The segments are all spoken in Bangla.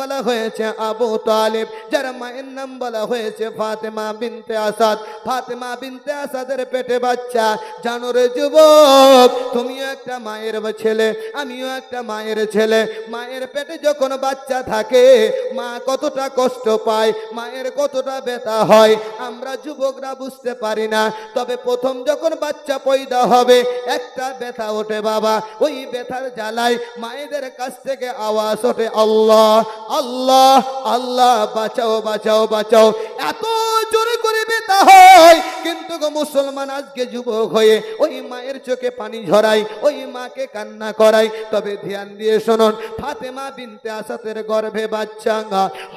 বলা হয়েছে আবু তালিব, যার মায়ের নাম বলা হয়েছে ফাতেমা বিনতে আসাদ। ফাতেমা বিনতে আসাদের পেটে বাচ্চা। জানো রে যুবক, তুমিও একটা মায়ের ছেলে, আমিও একটা মায়ের ছেলে। মায়ের পেটে যখন বাচ্চা থাকে মা কতটা কষ্ট পায়, মায়ের কতটা ব্যথা হয় আমরা যুবকরা বুঝতে পারি না। তবে প্রথম যখন বাচ্চা পয়দা হবে একটা ব্যথা ওঠে বাবা, ওই ব্যথার জ্বালায় মায়েদের কাছ থেকে আওয়াজ ওঠে আল্লাহ আল্লাহ আল্লাহ, বাঁচাও বাঁচাও বাঁচাও। এত জোরে করে ব্যথা হয়, কিন্তু মুসলমান আজকে যুবক হয়ে ওই মায়ের চোখে পানি ঝরাই, ওই মাকে কান্না করাই। তবে ধ্যান দিয়ে শুনুন, ফাতেমা বিনতে আসাদের গর্ভে বাচ্চা,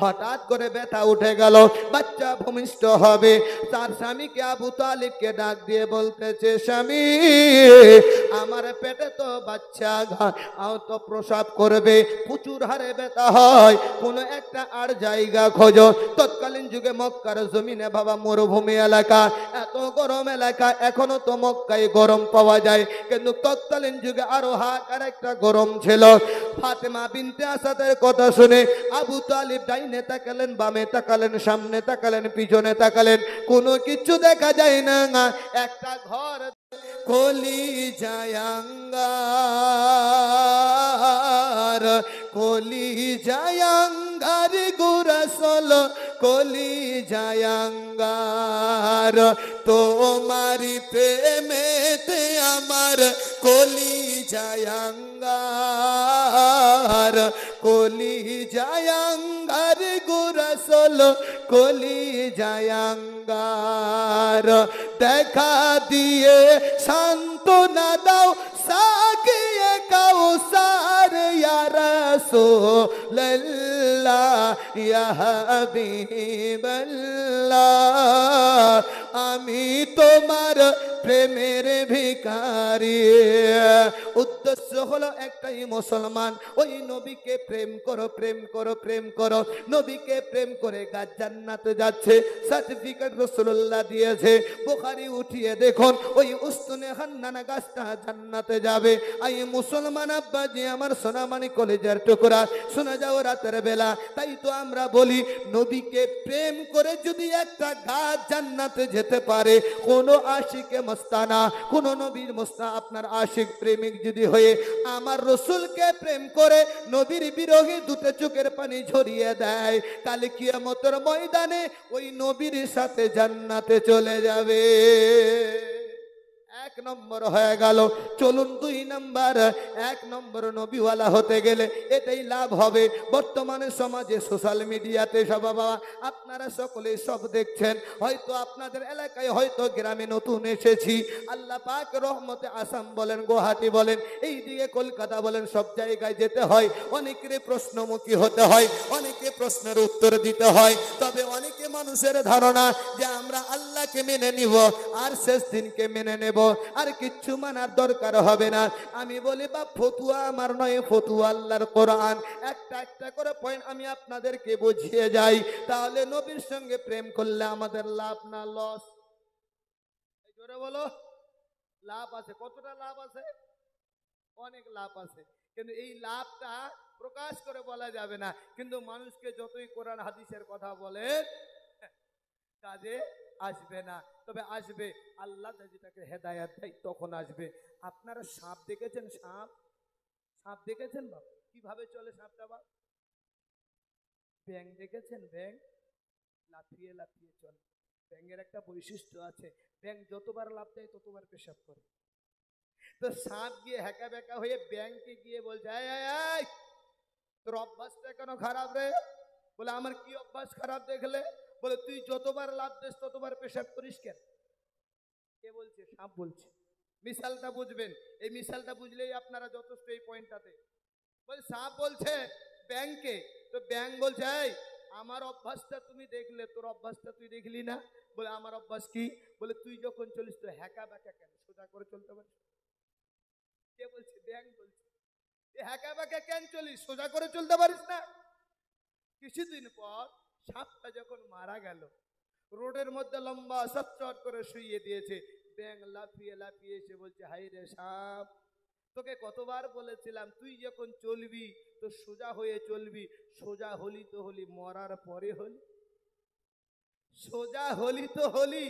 হঠাৎ করে ব্যথা উঠে গেল, বাচ্চা ভূমিষ্ঠ হবে। তার স্বামীকে আবু তালিবকে ডাক দিয়ে বলতেছে, স্বামী আমার পেটে তো বাচ্চা, তো প্রসব করবে, প্রচুর হারে ব্যথা হয়, কোন একটা আর জায়গা খোঁজো। তৎকালীন যুগে মক্কার জমিনে বাবা মরুভূমি এলাকা, এত গরম এলাকা, এখনো তো মক্কায় গরম পাওয়া যায়, কিন্তু তৎকালীন যুগে আরো হাহাকার একটা গরম ছিল। ফাতেমা বিনতে আসাদের কথা শুনে আবু তালিব ডাইনে তাকালেন, বামে তাকালেন, সামনে তাকালেন, পিছনে তাকালেন, কোনো কিছু দেখা যায় না। একটা ঘর কলি জায়াঙ্গার, কলি জায়াঙ্গার গুরসল, কলি জায়াঙ্গার, তোমারি প্রেমেতে আমার কলি জায়াঙ্গার, কলি জায়াঙ্গার গুরসল, কলি জায়াঙ্গার। দেখা দিয়ে সান্ত্বনা দাও সাকিয়ে কাউসার, ইয়া রাসূলুল্লাহ ইয়া হাবিবাল্লাহ, আমি তোমার প্রেমের ভিখারি। উদ্দেশ্য হলো একটাই, মুসলমান ওই নবীকে প্রেম করো, প্রেম করো, প্রেম করো। নবীকে প্রেম করে গাছ জান্নাতে যাচ্ছে, সার্টিফিকেট রাসূলুল্লাহ দিয়েছে। বুখারী উঠিয়ে দেখুন, ওই উস্তুনে হান্নানা গাছটা জান্নাতে যাবে। আই মুসলমান আব্বাজি আমার সোনামানি কলেজের টুকরা, শোনা যাও রাতের বেলা। তাই তো আমরা বলি, নবীকে প্রেম করে যদি একটা গাছ জান্নাতে যেতে পারে, কোন আশিকে মস্তানা, কোন নবীর মস্তা আপনার আশিক প্রেমিক যদি হয়ে আমার রসুলকে প্রেম করে নবীর বিরোহী দুটো চোখের পানি ঝরিয়ে দেয়, কাল কিয়ামতের ময়দানে ওই নবীর সাথে জান্নাতে চলে যাবে। এক নম্বর হয়ে গেল। চলুন 2 নম্বর। 1 নম্বর নবীওয়ালা হতে গেলে এটাই লাভ হবে। বর্তমানে সমাজে সোশ্যাল মিডিয়াতে সব বাবা আপনারা সকলে সব দেখছেন, হয়তো আপনাদের এলাকায়, হয়তো গ্রামে নতুন এসেছি, আল্লাহ পাক রহমতে আসাম বলেন, গুয়াহাটি বলেন, এই দিকে কলকাতা বলেন, সব জায়গায় যেতে হয়। অনেকের প্রশ্নমুখী হতে হয়, অনেকে প্রশ্নের উত্তর দিতে হয়। তবে অনেকে মানুষের ধারণা যে আমরা আল্লাহকে মেনে নিব আর শেষ দিনকে মেনে নেব, আর কিচ্ছু মানার দরকার হবে না। আমি বলি বা ফতুয়া আমার নয়, ফতুয়া আল্লাহর কোরআন। একটা একটা করে পয়েন্ট আমি আপনাদেরকে বুঝিয়ে যাই। তাহলে নবীর সঙ্গে প্রেম করলে আমাদের লাভ না লস? জোরে বলো, লাভ আছে। কতটা লাভ আছে? অনেক লাভ আছে, কিন্তু এই লাভটা প্রকাশ করে বলা যাবে না। কিন্তু মানুষকে যতই কোরআন হাদিসের কথা বলে কাজে আসবে না। তবে আসবে, আল্লাহ যেটাকে হেদায়েত দেয় তখন আসবে। আপনারা সাপ দেখেছেন? সাপ, সাপ দেখেছেন বাপ? কিভাবে চলে সাপটা বাপ? ব্যাঙ দেখেছেন? ব্যাঙ লাফিয়ে লাফিয়ে চলে। ব্যাঙের একটা বৈশিষ্ট্য আছে, ব্যাঙ যতবার লাফ দেয় ততবার পেশাব করে। তো সাপ গিয়ে হ্যাকা ব্যাকা হয়ে ব্যাঙকে গিয়ে বলছে, এই তোর অভ্যাসটা কেন খারাপ রে? বলে, আমার কি অভ্যাস খারাপ দেখলে? বলে, তুই যতবার লাফ দিস ততবার পেশাব করিস কেন? কে বলছে? সাপ বলছে। মিসালটা বুঝবেন, এই মিসালটা বুঝলেই আপনারা যথেষ্ট এই পয়েন্টটাতে। বলে সাপ বলছে ব্যাংকে, তো ব্যাং বলছে, এই আমার অভ্যাসটা তুমি দেখলে, তোর অভ্যাসটা তুই দেখলি না? বলে, আমার অভ্যাস কি? বলে, তুই যখন চলিস তো হ্যাকা ব্যাকা কেন, সোজা করে চলতে পারিস? কে বলছে? ব্যাং বলছে। হ্যাকা ব্যাকা কেন চলিস, সোজা করে চলতে পারিস না? কিছুদিন পর সাপটা যখন মারা গেল, রোডের মধ্যে লম্বা সচ্চর করে শুইয়ে দিয়েছে। ব্যাং লাফিয়ে লাফিয়ে এসে বলছে, হাই রে সাপ, তোকে কতবার বলেছিলাম তুই যখন চলবি তো সোজা হয়ে চলবি, সোজা হলি তো হলি, মরার পরে হলি, সোজা হলি তো হলি,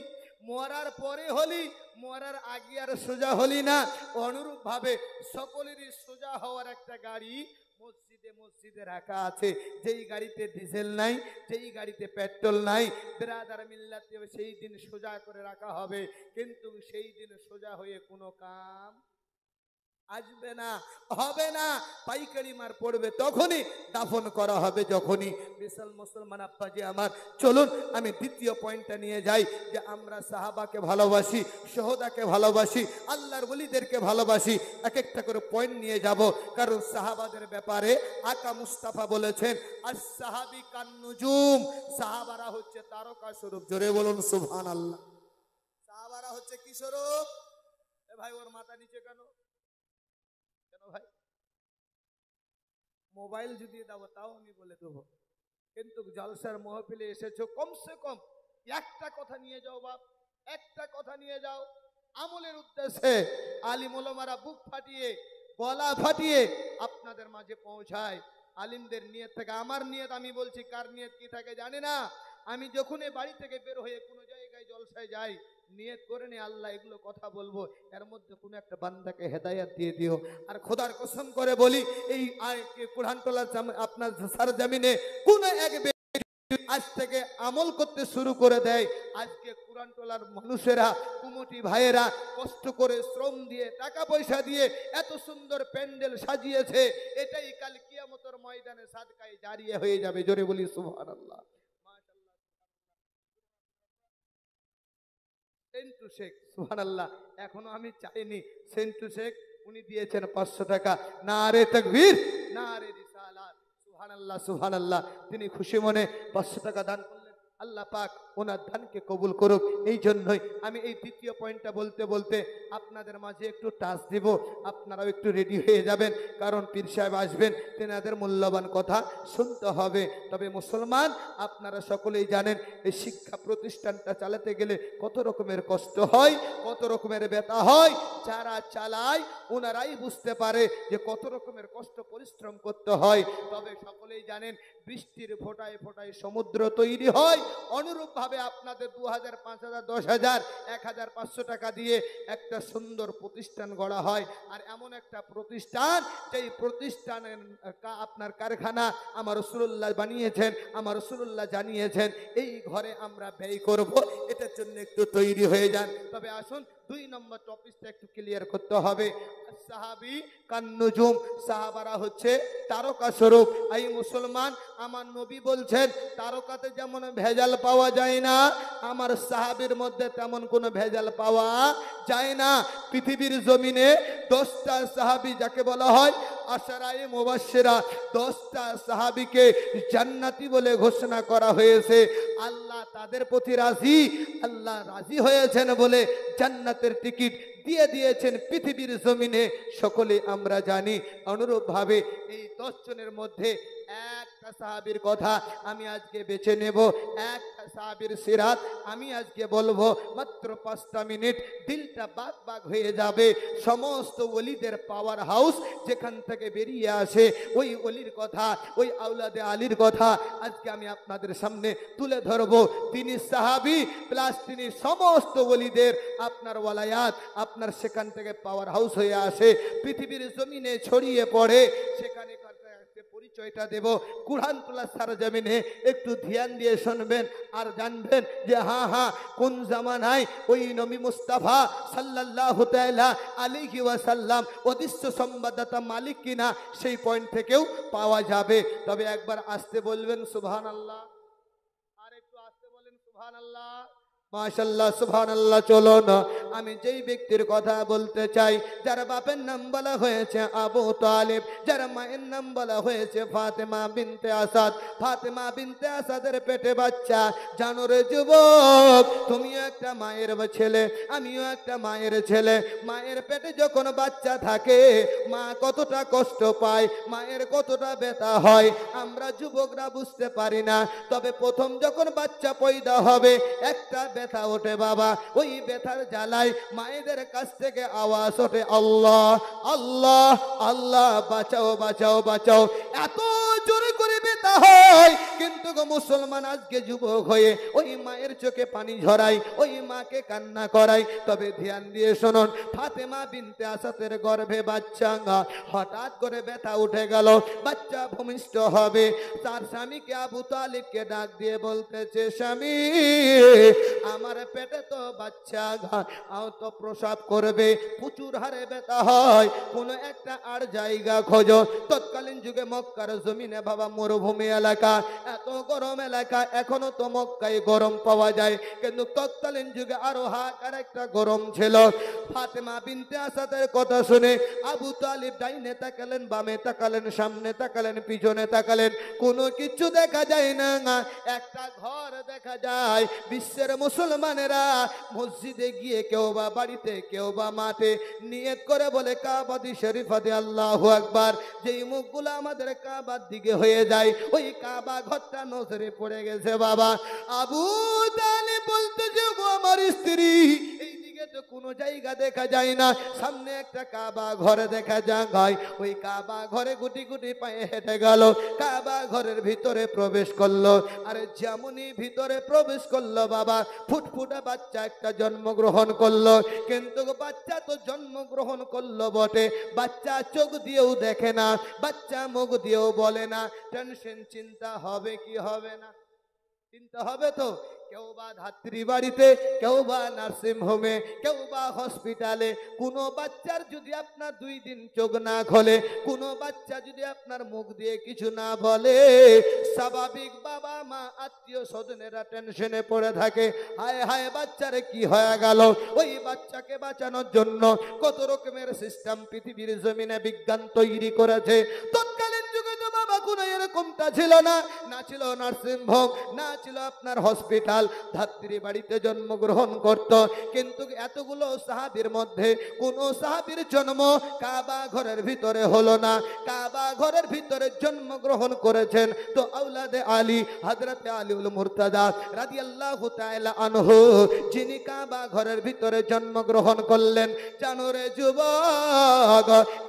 মরার পরে হলি, মরার আগে আর সোজা হলি না। অনুরূপ ভাবে সকলেরই সোজা হওয়ার একটা গাড়ি মসজিদে মসজিদে রাখা আছে, যেই গাড়িতে ডিজেল নাই, যেই গাড়িতে পেট্রোল নাই, ব্রাদার মিল্লাতে সেই দিন সোজা করে রাখা হবে, কিন্তু সেই দিন সোজা হয়ে কোনো কাম আসবে না, হবে না। পাইকারি মার পড়বে তখনই, দাফন করা হবে যখনই। বিশাল মুসলমান আব্বাজি আমার, চলুন আমি দ্বিতীয় পয়েন্টটা নিয়ে যাই, যে আমরা সাহাবাকে ভালোবাসি, শহদাকে ভালোবাসি, আল্লাহর ওলিদেরকে ভালোবাসি। এক একটা করে পয়েন্ট নিয়ে যাব, কারণ সাহাবাদের ব্যাপারে আকা মুস্তাফা বলেছেন আস-সাহাবী কান-নুজুম, সাহাবারা হচ্ছে তারকা স্বরূপ। জোরে বলুন সুবহানাল্লাহ। সাহাবারা হচ্ছে কি স্বরূপ? এ ভাই ওর মাথা নিচে কেন ভাই? মোবাইল যদি দাও তাও আমি বলে দেবো, কিন্তু জলসার মহফিলে এসেছো, কমসে কম একটা কথা নিয়ে যাও বাপ, একটা কথা নিয়ে যাও আমলের উদ্দেশ্যে। আলিম ওলামারা বুক ফাটিয়ে গলা ফাটিয়ে আপনাদের মাঝে পৌঁছায়। আলিমদের নিয়ত থেকে, আমার নিয়ত আমি বলছি, কার নিয়ত কি থাকে জানি না। আমি যখন এই বাড়ি থেকে বের হয়ে কোনো জায়গায় জলসায় যাই, নিয়ত করে নি আল্লাহ এগুলো কথা বলবো, এর মধ্যে কোনো একটা বান্দাকে হেদায়াত দিয়ে দিও। আর খোদার কসম করে বলি, এই কুরআনতলার আপনার সরজমিনে কোন এক আজ থেকে আমল করতে শুরু করে দেয়, আজকে কুরআনতলার মানুষেরা, কুমটি ভাইয়েরা কষ্ট করে শ্রম দিয়ে টাকা পয়সা দিয়ে এত সুন্দর প্যান্ডেল সাজিয়েছে, এটাই কাল কিয়ামতের ময়দানে সাদকায়ে জারিয়া হয়ে যাবে। জোরে বলি সুবহানাল্লাহ। সেন্টু শেখ, সুবহানাল্লাহ, এখনো আমি চাইনি, সেন্টু শেখ উনি দিয়েছেন 500 টাকা। নারে তাকবীর, নারে রিসালাত, সুবহানাল্লাহ সুবহানাল্লাহ। তিনি খুশি মনে 500 টাকা দান করলেন। আল্লাহ পাক ওনার দানকে কবুল করুক। এই জন্যই আমি এই দ্বিতীয় পয়েন্টটা বলতে বলতে আপনাদের মাঝে একটু টাচ দিব, আপনারাও একটু রেডি হয়ে যাবেন, কারণ পীর সাহেব আসবেন, তেনাদের মূল্যবান কথা শুনতে হবে। তবে মুসলমান, আপনারা সকলেই জানেন এই শিক্ষা প্রতিষ্ঠানটা চালাতে গেলে কত রকমের কষ্ট হয়, কত রকমের ব্যথা হয়। যারা চালায় ওনারাই বুঝতে পারে যে কত রকমের কষ্ট পরিশ্রম করতে হয়। তবে সকলেই জানেন বৃষ্টির ফোঁটায় ফোঁটায় সমুদ্র তৈরি হয়। অনুরূপ ভাবে আপনাদের 2000, 5000, 10,000, 1500 টাকা দিয়ে একটা সুন্দর প্রতিষ্ঠান গড়া হয়। আর এমন একটা প্রতিষ্ঠান, যেই প্রতিষ্ঠানের আপনার কারখানা আমার রাসূলুল্লাহ বানিয়েছেন, আমার রাসূলুল্লাহ জানিয়েছেন, এই ঘরে আমরা ব্যয় করব, এটার জন্য একটু তৈরি হয়ে যান। তবে আসুন 2 নম্বর টপিকটা একটু ক্লিয়ার করতে হবে। সাহাবী কান-নুজুম, সাহাবারা হচ্ছে তারকা স্বরূপ। এই মুসলমান, আমার নবী বলছেন তারকাতে যেমন ভেজাল পাওয়া যায় না, আমার সাহাবীর মধ্যে তেমন কোনো ভেজাল পাওয়া যায় না। পৃথিবীর জমিনে 10টা সাহাবী যাকে বলা হয় আশারায়ে মুবাশশিরা, 10টা সাহাবীকে জান্নাতি বলে ঘোষণা করা হয়েছে। আল্লাহ তাদের প্রতি রাজি, আল্লাহ রাজি হয়েছেন বলে জান্নাতের টিকিট দিয়ে দিয়েছেন পৃথিবীর জমিনে, সকলে আমরা জানি। অনুরূপ ভাবে এই 10 জনের মধ্যে একটা সাহাবীর কথা আমি আজকে বেছে নেব, একটা সাহাবীর সিরাত আমি আজকে বলবো। মাত্র 5টা মিনিট, দিলটা বাগ বাগ হয়ে যাবে। সমস্ত ওলিদের পাওয়ার হাউস যেখান থেকে বেরিয়ে আসে, ওই ওলির কথা, ওই আওলাদে আলীর কথা আজকে আমি আপনাদের সামনে তুলে ধরবো। তিনি সাহাবী প্লাস তিনি সমস্ত ওলিদের আপনার ওয়ালায়াত, আপনার সেখান থেকে পাওয়ার হাউস হয়ে আসে, পৃথিবীর জমিনে ছড়িয়ে পড়ে। সেখানে পরিচয়টা দেব কুরআনতলার সরজমিনে, একটু ধ্যান দিয়ে শুনবেন আর জানবেন যে হ্যাঁ কোন জামানায় ওই নবী মুস্তাফা সাল্লাল্লাহু তাআলা আলাইহি ওয়াসাল্লাম অদৃশ্য সংবাদদাতা মালিক কিনা, সেই পয়েন্ট থেকেও পাওয়া যাবে। তবে একবার আসতে বলবেন সুবহানাল্লাহ, আর একটু আসতে বলেন সুবহানাল্লাহ, মাশাআল্লাহ সুবহানাল্লাহ। চলো না, আমি যেই ব্যক্তির কথা বলতে চাই, যার বাপের নাম বলা হয়েছে আবু তালেব, যার মায়ের নাম বলা হয়েছে ফাতেমা বিনতে আসাদ। ফাতেমা বিনতে আসাদের পেটে বাচ্চা। জানো রে যুবক, তুমিও একটা মায়ের ছেলে, আমিও একটা মায়ের ছেলে। মায়ের পেটে যখন বাচ্চা থাকে, মা কতটা কষ্ট পায়, মায়ের কতটা ব্যথা হয়, আমরা যুবকরা বুঝতে পারি না। তবে প্রথম যখন বাচ্চা পয়দা হবে, একটা ব্যথা ওঠে বাবা, ওই ব্যথার জ্বালায় মায়েদের কাছ থেকে আওয়াজ ওঠে আল্লাহ আল্লাহ আল্লাহ, বাঁচাও বাঁচাও বাঁচাও। এত জোরে করে ব্যথা হয়, কিন্তু মুসলমান আজকে যুবক হয়ে ওই মায়ের চোখে পানি ঝরাই, ওই মাকে কান্না করাই। তবে ধ্যান দিয়ে শুনুন, ফাতেমা বিনতে আসাদের গর্ভে বাচ্চা, হঠাৎ করে ব্যথা উঠে গেল, বাচ্চা ভূমিষ্ঠ হবে। তার স্বামীকে আবু তালিবকে ডাক দিয়ে বলতেছে, স্বামী আমার পেটে তো বাচ্চা, তো প্রসব করবে, প্রচুর হারে ব্যথা হয়, কোনো একটা আর জায়গা খোঁজো। তৎকালীন যুগে মক্কার জমিনে বাবা মরুভূমি এলাকা, এত গরম এলাকা, এখনো তো মক্কায় গরম পাওয়া যায়, কিন্তু তৎকালীন যুগে আরো হাকার একটা গরম ছিল। ফাতেমা বিনতে আসাদের কথা শুনে আবু তালিব ডাইনে তাকালেন, বামে তাকালেন, সামনে তাকালেন, পিছনে তাকালেন, কোনো কিছু দেখা যায় না। একটা ঘর দেখা যায়। বিশ্বের মুসলমানেরা মসজিদে গিয়ে কেউ বা বাড়িতে, কেউ বা মাঠে নিয়ত করে বলে কাবাদি শরীফাতে আল্লাহু আকবার। যেই মুখগুলো আমাদের কাবার দিকে হয়ে যায়, ওই কাবা ঘরটা নজরে পড়ে গেছে বাবা। আবু তালিব বলতেছে, গো আমার স্ত্রী, এইদিকে তো কোনো জায়গা দেখা যায় না, সামনে একটা কাবা ঘরে দেখা যায়। ওই কাবা ঘরে গুটি গুটি পায়ে হেঁটে গেল, কাবা ঘরের ভিতরে প্রবেশ করলো। আরে যেমনই ভিতরে প্রবেশ করলো বাবা, ফুটফুটে বাচ্চা একটা জন্মগ্রহণ করলো। কিন্তু বাচ্চা তো জন্মগ্রহণ করলো বটে, বাচ্চা চোখ দিয়েও দেখে না, বাচ্চা মুখ দিয়েও বলে না। টেনশন, চিন্তা হবে কি হবে না? চিন্তা হবে তো। কেউ বা ধাত্রী বাড়িতে, কেউ বা নার্সিং হোমে, কেউ বা হসপিটালে। কোনো বাচ্চার যদি আপনার 2 দিন চোখ না খোলে, কোনো বাচ্চা যদি আপনার মুখ দিয়ে কিছু না বলে, স্বাভাবিক বাবা মা আত্মীয় স্বজনেরা টেনশনে পড়ে থাকে, হায় হায় বাচ্চারে কি হয়ে গেল। ওই বাচ্চাকে বাঁচানোর জন্য কত রকমের সিস্টেম পৃথিবীর জমিনে বিজ্ঞান তৈরি করেছে। তৎকালীন যুগে তো বাবা কোনো এরকমটা ছিল না, না ছিল নার্সিং হোম, না ছিল আপনার হসপিটাল। ধাত্রী বাড়িতে জন্মগ্রহণ করত, কিন্তু এতগুলো সাহাবীর মধ্যে কোন সাহাবীর জন্ম কাবা ঘরের ভিতরে হলো না। কাবা ঘরের ভিতরে জন্মগ্রহণ করেছেন তো আওলাদে আলী, হযরত আলীউল মুর্তজা রাদিয়াল্লাহু তাআলা আনহু, যিনি কাবা ঘরের ভিতরে জন্মগ্রহণ করলেন। জানো রে যুবক,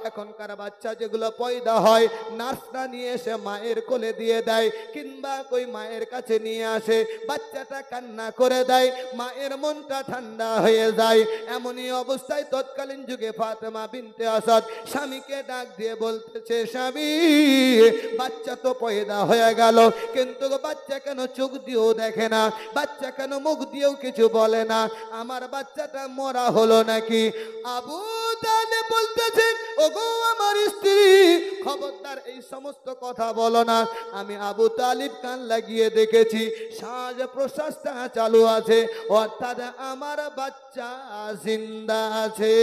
এখনকার বাচ্চা যেগুলো পয়দা হয়, নার্সরা নিয়ে এসে মায়ের কোলে দিয়ে দেয়, কিংবা কই মায়ের কাছে নিয়ে আসে, বাচ্চাটা কান্না করে দেয়, মায়ের মনটা ঠান্ডা হয়ে যায়। এমনই অবস্থায় তৎকালীন যুগে ফাতেমা বিনতে আসাদ স্বামীকে ডাক দিয়ে বলতেছে, স্বামী বাচ্চা তো পয়দা হয়ে গেল, কিন্তু বাচ্চা কেন চোখ দিয়েও দেখে না, বাচ্চা কেন মুখ দিয়েও কিছু বলে না, আমার বাচ্চাটা মরা হলো নাকি? আবু তালিব বলতেছেন, ওগো আমার স্ত্রী, খবরদার এই সমস্ত কথা বলো না। আমি আবু তালিব কান লাগিয়ে দেখেছি, শ্বাস প্রশ্বাসটা চালু আছে, অর্থাৎ আমার বাচ্চা জিন্দা আছে,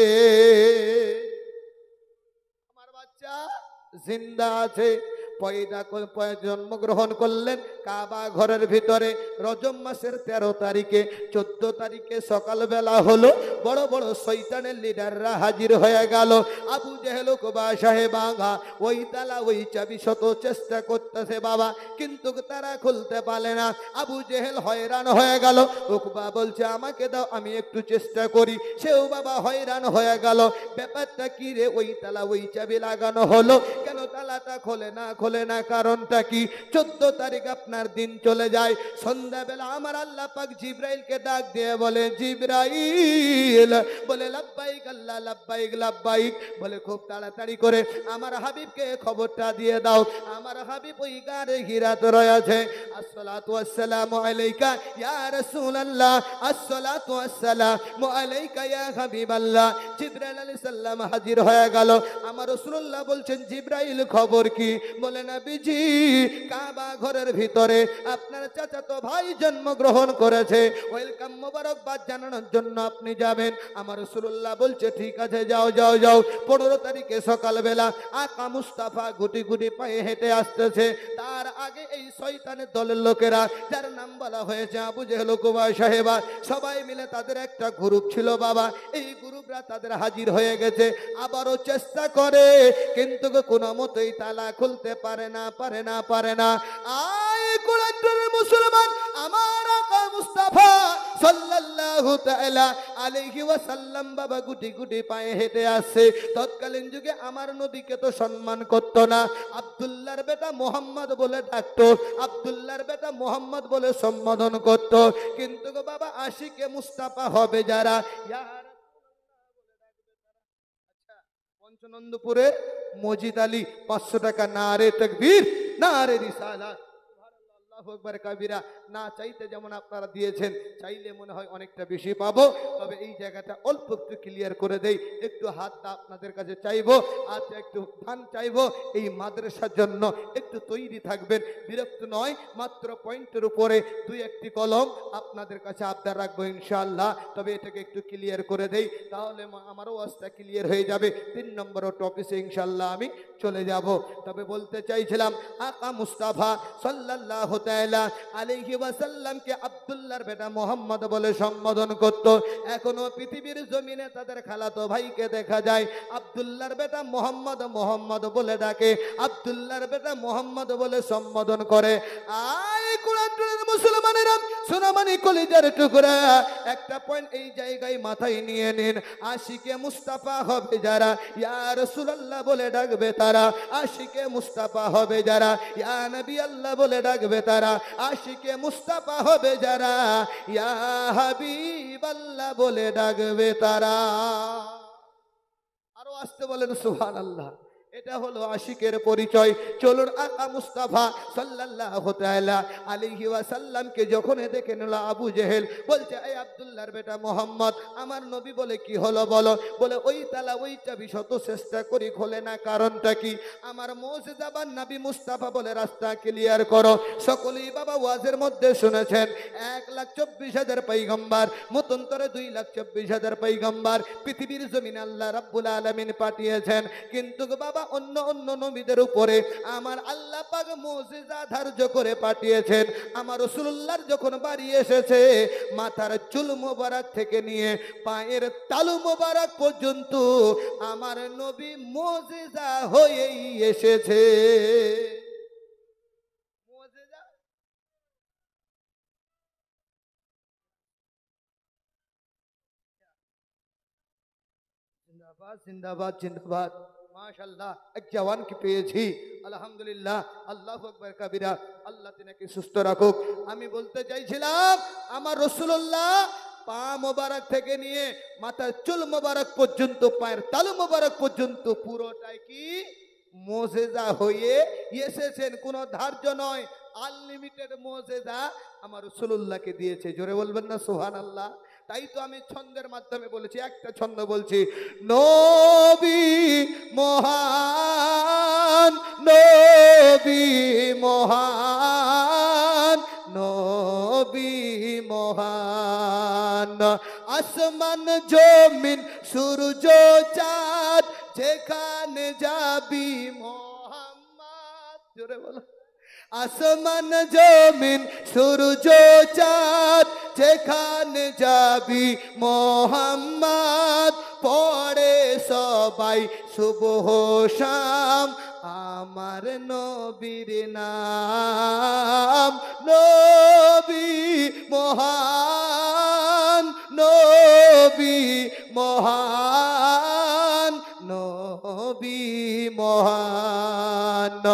আমার বাচ্চা জিন্দা আছে। জন্মগ্রহণ করলেন কাবা ঘরের ভিতরে। রজব মাসের 13 তারিখে, 14 তারিখে সকালবেলা হলো, বড় বড় শয়তানের লিডাররা হাজির হয়ে গেল। আবু জেহেল উকবা সাহেবা ওই তালা ওই চাবি শত চেষ্টা করতেছে বাবা, কিন্তু তারা খুলতে পারে না। আবু জেহেল হয়রান হয়ে গেল। উকবা বলছে, আমাকে দাও, আমি একটু চেষ্টা করি। সেও বাবা হয়রান হয়ে গেল, ব্যাপারটা কি রে, ওই তালা ওই চাবি লাগানো হলো, কেন তালাটা খোলে না খোলে না, কারণটা কি? 14 তারিখ আপনার দিন চলে যায়। সন্ধ্যাবেলা আমার আল্লাহ পাক জিবরাইলকে ডাক দিয়ে বলে, জিবরাইল, বলে লাব্বাইক আল্লাহ লাব্বাইক লাব্বাইক, বলে খুব তাড়াতাড়ি করে আমার হাবিবকে খবরটা দিয়ে দাও। আমার হাবিব ওই গারে হিরাত রয়েছে। আসসালাতু ওয়াসসালামু আলাইকা ইয়া রাসূলুল্লাহ, আসসালাতু ওয়াসসালামু আলাইকা ইয়া হাবিবাল্লাহ। জিবরাইল আলাইহিস সালাম হাজির হয়ে গেল। আমার রাসূলুল্লাহ বলছেন, জিবরাইল খবর কি? বলে, নবীজি কাবা ঘরের ভিতরে আপনার চাচাতো ভাই জন্মগ্রহণ করেছে, ওয়েলকাম মোবারকবাদ জানানোর জন্য আপনি যাবেন। আমার রাসূলুল্লাহ বলছে, ঠিক আছে, যাও যাও যাও। 15 তারিখে সকালবেলা আকা মুস্তাফা গুটি গুটি পায়ে হেঁটে আসতেছে। তার আগে এই শয়তানের দলের লোকেরা, যার নাম বলা হয়েছে আবু জেহেল উকবা সাহেবা, সবাই মিলে তাদের একটা গ্রুপ ছিল বাবা। এই গ্রুপরা তাদের হাজির হয়ে গেছে, আবারও চেষ্টা করে, কিন্তু কোনো মতেই তালা খুলতে পারে না পারে না পারে না। আয় কুরান্টের মুসলমান, আমার আকা মুস্তাফা সাল্লাল্লাহু সাল্লাল্লাহু তাআলা আলাইহি ওয়াসাল্লাম বাবা গুটি গুটি পায়ে হেঁটে আসছে। তৎকালীন যুগে আমার নবীকে তো সম্মান করত না, আব্দুল্লাহর বেটা মোহাম্মদ বলে ডাকতো, আব্দুল্লাহর বেটা মোহাম্মদ বলে সম্বোধন করত। কিন্তু গো বাবা আশিকে মুস্তাফা হবে যারা, পঞ্চনন্দপুরে মজিদ আলী 500 টাকা, নারে তাকবীর নারে রিসালাত, আল্লাহু আকবার কাবীরা। না চাইতে যেমন আপনারা দিয়েছেন, চাইলে মনে হয় অনেকটা বেশি পাবো। তবে এই জায়গাটা অল্প একটু ক্লিয়ার করে দেই, একটু হাতটা আপনাদের কাছে চাইবো, আর একটু ধান চাইবো। এই মাদ্রাসার জন্য একটু তৈরি থাকবেন, বিরক্ত নয়, মাত্র পয়েন্টের উপরে 2-1টি কলম আপনাদের কাছে আবদার রাখবো ইনশাআল্লাহ। তবে এটাকে একটু ক্লিয়ার করে দেই, তাহলে আমারও ওয়াজটা ক্লিয়ার হয়ে যাবে। 3 নম্বর টপিকে ইনশাআল্লাহ আমি চলে যাব। তবে বলতে চাইছিলাম আকা মুস্তাফা সাল্লাল্লাহু তাআলা আলাইহি ওয়াসাল্লামকে আব্দুল্লাহর বেটা মোহাম্মদ বলে সম্বোধন করত। এখনো পৃথিবীর জমিনে তাদের খালাতো ভাইকে দেখা যায় আব্দুল্লাহর বেটা মোহাম্মদ মোহাম্মদ বলে ডাকে, আব্দুল্লাহর বেটা মোহাম্মদ বলে সম্বোধন করে। আয় কুরআনের মুসলমানেরা, সোনামানি কলিজার টুকরা, একটা পয়েন্ট এই জায়গায় মাথায় নিয়ে নিন। আশিকে মুস্তাফা হবে যারা, ইয়া রাসূলুল্লাহ বলে ডাকবে তারা। আশিকে মুস্তাফা হবে যারা, ইয়া নবী আল্লাহ বলে ডাকবে তারা। আশিকে মুস্তাফা হবে যারা, ইয়া হাবিব আল্লাহ বলে ডাকবে তারা। আরো আসতে বলেন সুবহানাল্লাহ। এটা হলো আশিকের পরিচয়। চলুন আকা মুস্তাফা সাল্লাল্লাহু তাআলা আলাইহি ওয়াসাল্লামকে যখন দেখে নিল আবু জেহেল, বলছে এই আব্দুল্লাহর বেটা মোহাম্মদ, আমার নবী বলে কি হলো বলো? বলে ওই তালা ওই চাবি শত চেষ্টা করি খোলে না, কারণটা কি? আমার মুজিজাবান নবী মুস্তাফা বলে রাস্তা ক্লিয়ার করো। সকলেই বাবা ওয়াজের মধ্যে শুনেছেন 1,24,000 পয়গম্বর, মতন্তরে 2,24,000 পয়গম্বর পৃথিবীর জমিনে আল্লাহ রাব্বুল আলামিন পাঠিয়েছেন। কিন্তু বাবা অন্য অন্য নবীদের উপরে আমার আল্লাহ পাক মুজিজা ধার্য করে পাঠিয়েছেন। আমার রাসূলুল্লাহর যখন বাড়ি এসেছে, মাথার চুল মোবারক থেকে নিয়ে পায়ের তালু মোবারক পর্যন্ত আমার নবী মুজিজা হয়েই এসেছে। মুজিজা জিন্দাবাদ জিন্দাবাদ জিন্দাবাদ। মাশাআল্লাহ, এক জওয়ানকে পেয়েছি আলহামদুলিল্লাহ, আল্লাহু আকবার কাবীরা। আল্লাহ তিনাকে সুস্থ রাখুক। আমি বলতে চাইছিলাম আমার রাসূলুল্লাহ পা মোবারক থেকে নিয়ে মাথার চুল মোবারক পর্যন্ত, পায়ের তালু মোবারক পর্যন্ত পুরোটাই কি মুজিজা হয়ে এসেছেন। কোনো ধার্য নয়, আনলিমিটেড মুজিজা আমার রাসূলুল্লাহকে দিয়েছে। জোরে বলবেন না সুবহানাল্লাহ। তাই তো আমি ছন্দের মাধ্যমে বলেছি, একটা ছন্দ বলছি, নবী মহান, নবী মহান, নবী মহান। আসমান জমিন সূর্য চাঁদ যেখানে যাবি মোহাম্মদ। জোরে বলো। আসমান জমিন সূর্য চাঁদ যেখানে যাবি মোহাম্মদ। পড়ে সবাই সুবহ শাম আমার নবীর নাম। নবী মহান, নবী মহান, নবী মহান।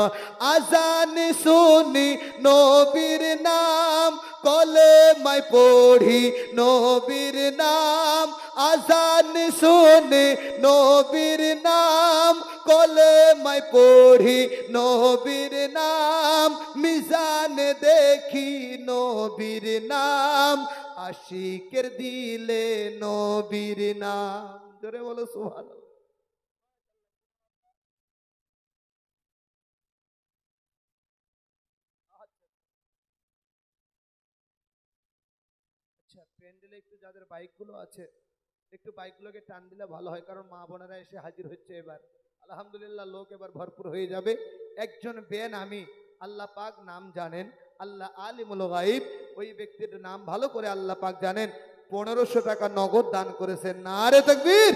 আজান শুনি নবীর নাম, কলেমায় পড়ি নবীর নাম। আজান শুনি নবীর নাম, কলেমায় পড়ি নবীর নাম। মিজানে দেখি নবীর নাম, আশিকের দিলে নবীর নাম। জোরে বলো সুবহানাল্লাহ। আচ্ছা, প্যান্ডেলে একটু যাদের বাইকগুলো আছে একটু বাইকগুলোকে টান দিলে ভালো হয়, কারণ মা বোনেরা এসে হাজির হচ্ছে এবার। আলহামদুলিল্লাহ, লোক এবার ভরপুর হয়ে যাবে। একজন বেনামি, আল্লাহ পাক নাম জানেন, আল্লাহ আলিমুল গায়ব, ওই ব্যক্তির নাম ভালো করে আল্লাহ পাক জানেন। 1500 টাকা নগদ দান করেছেন। নারে তাকবীর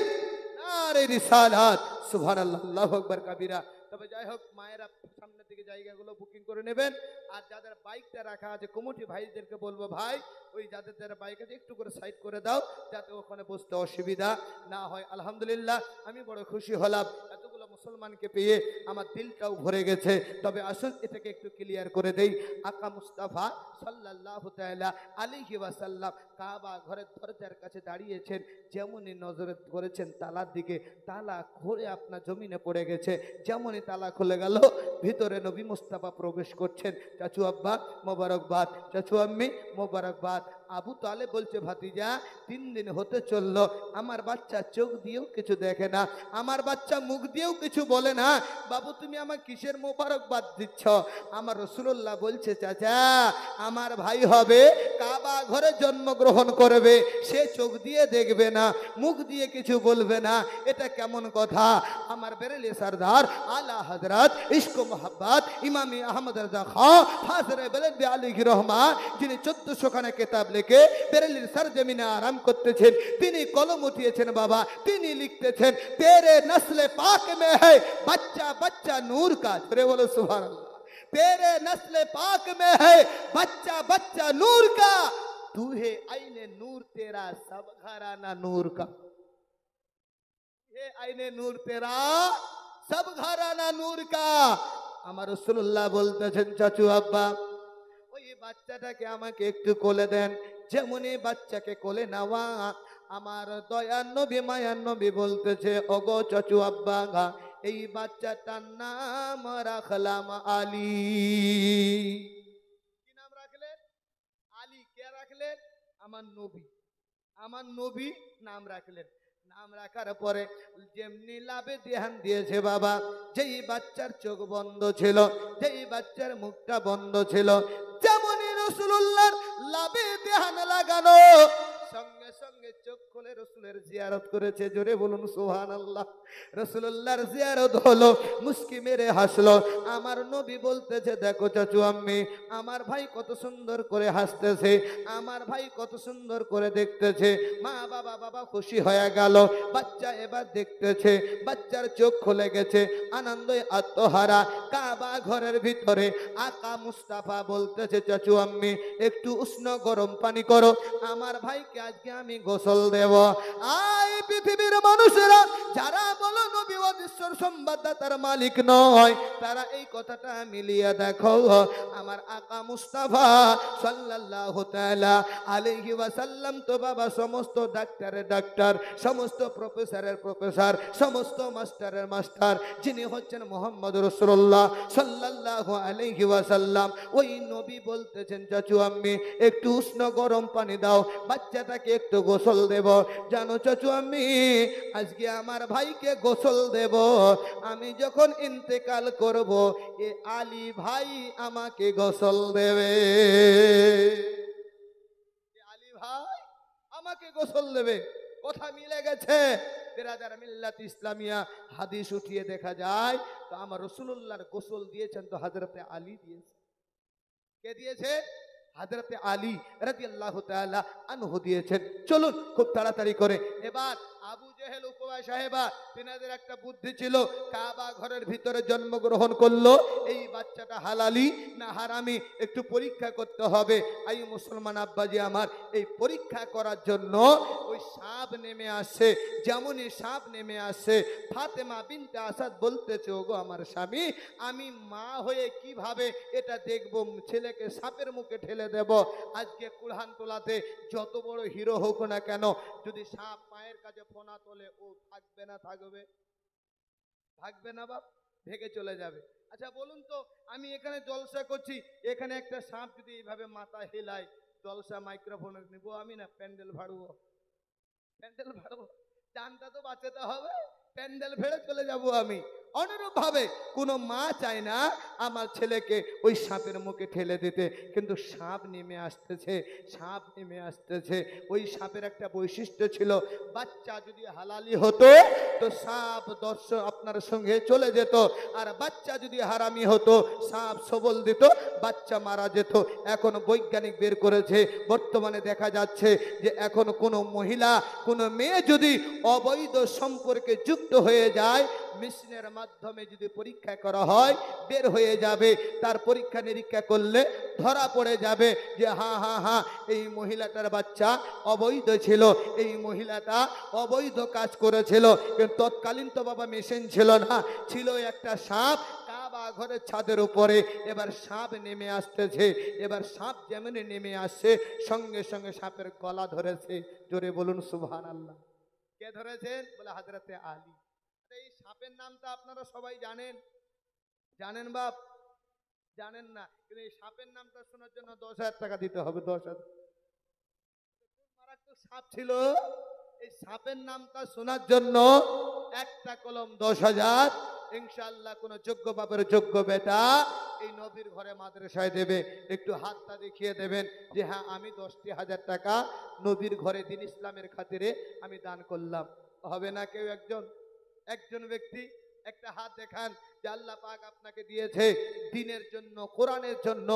নারে রিসালাত, সুবহানাল্লাহ, আল্লাহু আকবার কাবীরা। তবে যাই হোক, মায়েরা সামনের দিকে জায়গাগুলো বুকিং করে নেবেন। আর যাদের বাইকটা রাখা আছে কমিটি ভাইদেরকে বলবো, ভাই ওই যাদের যারা বাইক আছে একটু করে সাইড করে দাও, যাতে ওখানে বসতে অসুবিধা না হয়। আলহামদুলিল্লাহ, আমি বড় খুশি হলাম, এতগুলো মুসলমানকে পেয়ে আমার দিলটাও ভরে গেছে। তবে আসুন এটাকে একটু ক্লিয়ার করে দেই। আকা মুস্তাফা সাল্লাল্লাহু তাআলা আলাইহি ওয়াসাল্লাম কাবা ঘরের দরজার কাছে দাঁড়িয়েছেন, যেমনই নজরে করেছেন তালার দিকে, তালা খুলে আপনার জমিনে পড়ে গেছে। যেমনই তালা খুলে গেল, ভিতরে নবী মুস্তাফা প্রবেশ করছেন। চাচু আব্বা মোবারকবাদ, চাচু আম্মি মোবারকবাদ। আবু তালেব বলছে, ভাতিজা 3 দিন হতে চললো, আমার বাচ্চা চোখ দিয়েও কিছু দেখে না, আমার বাচ্চা মুখ দিয়েও কিছু বলে না, বাবু তুমি আমার কিসের মোবারকবাদ দিচ্ছ? আমার রাসূলুল্লাহ বলছে, চাচা আমার ভাই হবে, কাবা ঘরে জন্মগ্রহণ করবে, সে চোখ দিয়ে দেখবে না, মুখ দিয়ে কিছু বলবে না, এটা কেমন কথা? আমার বেরেলি সরদার আলা হযরত ইশক মোহাব্বত ইমাম আহমদ রজা খাঁ হাজরে বেরেলভী আলাইহির রহমান, যিনি 1400 খানা কিতাব লিখে বেরেলির সরজমিনে আরাম করতেছেন, তিনি কলম উঠিয়েছেন বাবা, তিনি লিখতেছেন, তেরে নসলে পাক মে है बच्चा बच्चा नूर का। जरे बोलो सुभान अल्लाह। तेरे नस्ले पाक में है बच्चा बच्चा नूर का, तू है आईने नूर तेरा सब घराना नूर का, ये आईने नूर तेरा सब घराना नूर का। আমার রাসূলুল্লাহ বলতেছেন, চাচু আব্বা ওই বাচ্চাটাকে আমাকে একটু কোলে দেন। যেমনই বাচ্চাকে কোলে নেওয়া, আমার দয়ার নবী মায়ার নবী বলতেছে, ওগো চাচু আব্বা, এই বাচ্চাটার নাম রাখলাম আলী। কি নাম রাখলেন? আলী। কে রাখলেন? আমার নবী, আমার নবী নাম রাখলেন। নাম রাখার পরে যেমনি লাভে ধ্যান দিয়েছে বাবা, যেই বাচ্চার চোখ বন্ধ ছিল, যেই বাচ্চার মুখটা বন্ধ ছিল, যেমনই রাসূলুল্লাহর লাভে ধ্যান লাগানো, সঙ্গে সঙ্গে চোখ খুলে রাসূলের জিয়ারত করেছে। জোরে বলুন সুবহানাল্লাহ। রাসূলুল্লাহর জিয়ারত হলো, মুস্কি মেরে হাসলো। আমার নবী বলতেছে, দেখো চাচু আম্মি, আমার ভাই কত সুন্দর করে হাসতেছে, আমার ভাই কত সুন্দর করে দেখতেছে। মা বাবা বাবা খুশি হয়ে গেল, বাচ্চা এবার দেখতেছে, বাচ্চার চোখ খুলে গেছে, আনন্দে আত্মহারা। কাবা ঘরের ভিতরে আকা মুস্তাফা বলতেছে, চাচু আম্মি একটু উষ্ণ গরম পানি করো, আমার ভাইকে আজকে আমি গোসল দেব। আই পৃথিবীর মানুষেরা যারা বলো নবী ও বিশ্বর সংবাদদাতার মালিক নয়, তারা এই কথাটা মিলিয়ে দেখো। আমার আকা মুস্তাফা সাল্লাল্লাহু তাআলা আলাইহি ওয়াসাল্লাম তো বাবা সমস্ত ডাক্তারের ডাক্তার, সমস্ত প্রফেসরের প্রফেসর, সমস্ত মাস্টারের মাস্টার, যিনি হচ্ছেন মুহাম্মদ রাসূলুল্লাহ সাল্লাল্লাহু আলাইহি ওয়াসাল্লাম। ওই নবী বলতেছেন, চাচু আম্মি একটু উষ্ণ গরম পানি দাও, বাচ্চাটাকে একটু গোসল দেব। জানো চাচু আম্মি, আজকে আমার ভাইকে গোসল দেব, আমি যখন ইন্তেকাল করব, এ আলী ভাই আমাকে গোসল দেবে, আলী ভাই আমাকে গোসল দেবে। কথা মিলে গেছে। বিরাদার মিল্লাত ইসলামিয়া হাদিস উঠিয়ে দেখা যায়, তো আমার রাসূলুল্লাহর গোসল দিয়েছেন তো হযরতে আলী দিয়েছে। কে দিয়েছে? হযরতে আলী রাদিয়াল্লাহু তাআলা আনহু দিয়েছেন। চলুন খুব তাড়াতাড়ি করে এবার আবু জেহেল উকবা সাহেবা, তিনাদের একটা বুদ্ধি ছিল, কাবা ঘরের ভিতরে জন্মগ্রহণ করলো, এই বাচ্চাটা হালালি না হারামি একটু পরীক্ষা করতে হবে। আই মুসলমান আব্বাজি আমার, এই পরীক্ষা করার জন্য ওই সাপ নেমে আসে। যেমনই সাপ নেমে আসে, ফাতেমা বিনতে আসাদ বলতেছে, ওগো আমার স্বামী, আমি মা হয়ে কিভাবে এটা দেখব, ছেলেকে সাপের মুখে ঠেলে দেব। আজকে কুরআন তোলাতে যত বড় হিরো হোক না কেন, যদি সাপ পায়ের কাছে ফোনা তোলে, ও থাকবে না? থাকবে? থাকবে না বাপ, ভেগে চলে যাবে। আচ্ছা বলুন তো, আমি এখানে জলসা করছি, এখানে একটা সাপ যদি এইভাবে মাথা হেলায়, জলসা মাইক্রোফোনে নিব আমি না প্যান্ডেল ভাড়বো? প্যান্ডেল ভাড়বো? জানটা তো বাঁচাতে হবে, প্যান্ডেল ভেড়ে চলে যাব আমি। অনুরূপ ভাবে কোনো মা চায় না আমার ছেলেকে ওই সাপের মুখে ঠেলে দিতে, কিন্তু সাপ নেমে আসতেছে, সাপ নেমে আসতেছে। ওই সাপের একটা বৈশিষ্ট্য ছিল, বাচ্চা যদি হালালি হতো তো সাপ দর্শক আপনার সঙ্গে চলে যেত, আর বাচ্চা যদি হারামি হতো সাপ সবল দিত, বাচ্চা মারা যেত। এখন বৈজ্ঞানিক বের করেছে, বর্তমানে দেখা যাচ্ছে যে এখন কোনো মহিলা কোনো মেয়ে যদি অবৈধ সম্পর্কে যুক্ত হয়ে যায়, মেশিনের মাধ্যমে যদি পরীক্ষা করা হয় বের হয়ে যাবে। তার পরীক্ষা নিরীক্ষা করলে ধরা পড়ে যাবে যে হ্যাঁ হ্যাঁ হ্যাঁ এই মহিলাটার বাচ্চা অবৈধ ছিল, এই মহিলাটা অবৈধ কাজ করেছিল। কিন্তু তৎকালীন তো বাবা মেশিন ছিল না, ছিল একটা সাপ কাবা ঘরের ছাদের উপরে। এবার সাপ নেমে আসতেছে, এবার সাপ যেমন নেমে আসছে সঙ্গে সঙ্গে সাপের গলা ধরেছে। জোরে বলুন সুবহানাল্লাহ। কে ধরেছেন? বলে হযরতে আলী। এই সাপের নামটা আপনারা সবাই জানেন, জানেন বাপ? জানেন না, কিন্তু এই সাপের নামটা শোনার জন্য 10,000 টাকা দিতে হবে। 10,000 মারাত্মক সাপ ছিল। এই সাপের নামটা শোনার জন্য একটা কলম 10,000। ইনশাআল্লাহ কোন যোগ্য বাপের যোগ্য বেটা এই নবীর ঘরে মাদ্রাসায় দেবে। একটু হাতটা দেখিয়ে দেবেন যে হ্যাঁ আমি 10,000 টাকা নবীর ঘরে দিন ইসলামের খাতিরে আমি দান করলাম। হবে না কেউ? একজন ব্যক্তি একটা হাত দেখান যে আল্লাহ পাক আপনাকে দিয়েছে দ্বীনের জন্য, কোরআনের জন্য,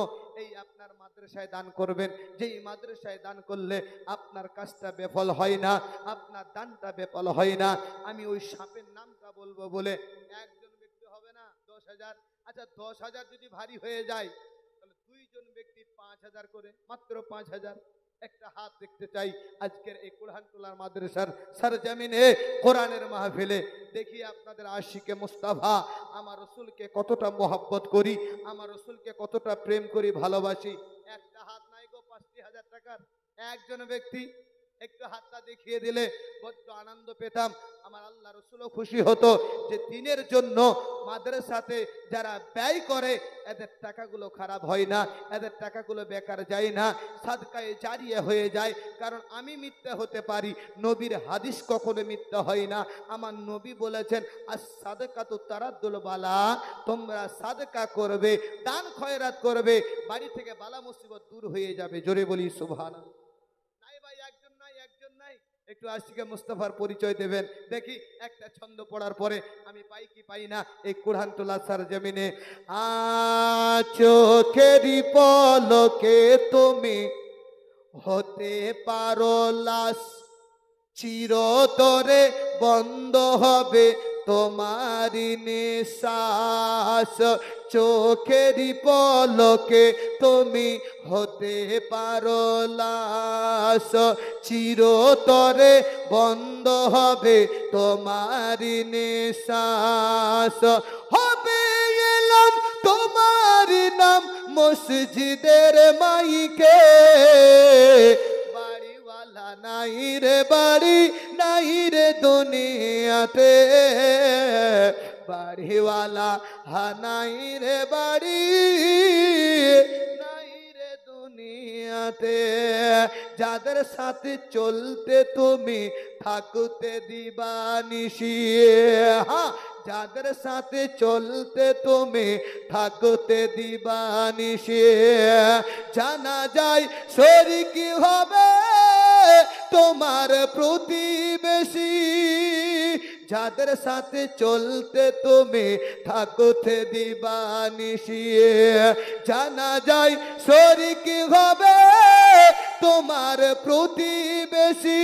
এই আপনার মাদ্রাসায় দান করবেন। যেই মাদ্রাসায় দান করলে আপনার কাজটা বিফল হয় না, আপনার দানটা বিফল হয় না। আমি ওই সাপের নামটা বলবো বলে একজন ব্যক্তি হবে না 10,000। আচ্ছা 10,000 যদি ভারী হয়ে যায় তাহলে দুইজন ব্যক্তি 5,000 করে, মাত্র 5,000। একটা হাত দেখতে চাই আজকের এই কোরআনটোলার মাদ্রাসার সরজমিনে কোরআনের মাহফিলে। দেখি আপনাদের আশিকে মুস্তাফা আমার রসুলকে কতটা মোহাব্বত করি, আমার রসুলকে কতটা প্রেম করি, ভালোবাসি। একটা হাত নাই গো 5,000 টাকার। একজন ব্যক্তি একটু হাতটা দেখিয়ে দিলে বড্ড আনন্দ পেতাম। আমার আল্লাহ রসুলও খুশি হতো যে দিনের জন্য মাদ্রাসাতে যারা ব্যয় করে এদের টাকাগুলো খারাপ হয় না, এদের টাকাগুলো বেকার যায় না, সাদকায়ে জারিয়া হয়ে যায়। কারণ আমি মিথ্যা হতে পারি, নবীর হাদিস কখনো মিথ্যা হয় না। আমার নবী বলেছেন আস-সাদকাতু তারাদ্দুল বালা, তোমরা সাদকা করবে, দান খয়রাত করবে, বাড়ি থেকে বালা মুসিবত দূর হয়ে যাবে। জোরে বলি সুবহানাল্লাহ। নাই ভাই, একজন নাই। একটু আশিকে মুস্তাফার পরিচয় দেবেন দেখি। একটা ছন্দ পড়ার পরে আমি পাই কি পাই না এই কোরআনটোলা সরজমিনে। চোখেরই পলকে তুমি হতে পারো লাশ, চিরতরে বন্ধ হবে তোমারি নিঃশ্বাস। চোখেরই পলকে তুমি হতে পারো লাশ, চিরতরে বন্ধ হবে তোমারি নিঃশ্বাস। হবে এলান তোমারি নাম মসজিদের মাইকে, বাড়িওয়ালা নাই রে বাড়ি, নাই রে দুনিয়াতে, বাড়িওয়ালা নাই রে বাড়ি, নাই রে দুনিয়াতে। যাদের সাথে চলতে তুমি থাকতে দিবানিশি, হ্যাঁ যাদের সাথে চলতে তুমি থাকতে দিবানিশি, জানা যায় শরীকি হবে তোমার প্রতিবেশী। যাদের সাথে চলতে তুমি থাকতে দিবানিশি, জানা যায় শরীকি হবে তোমার প্রতিবেশী।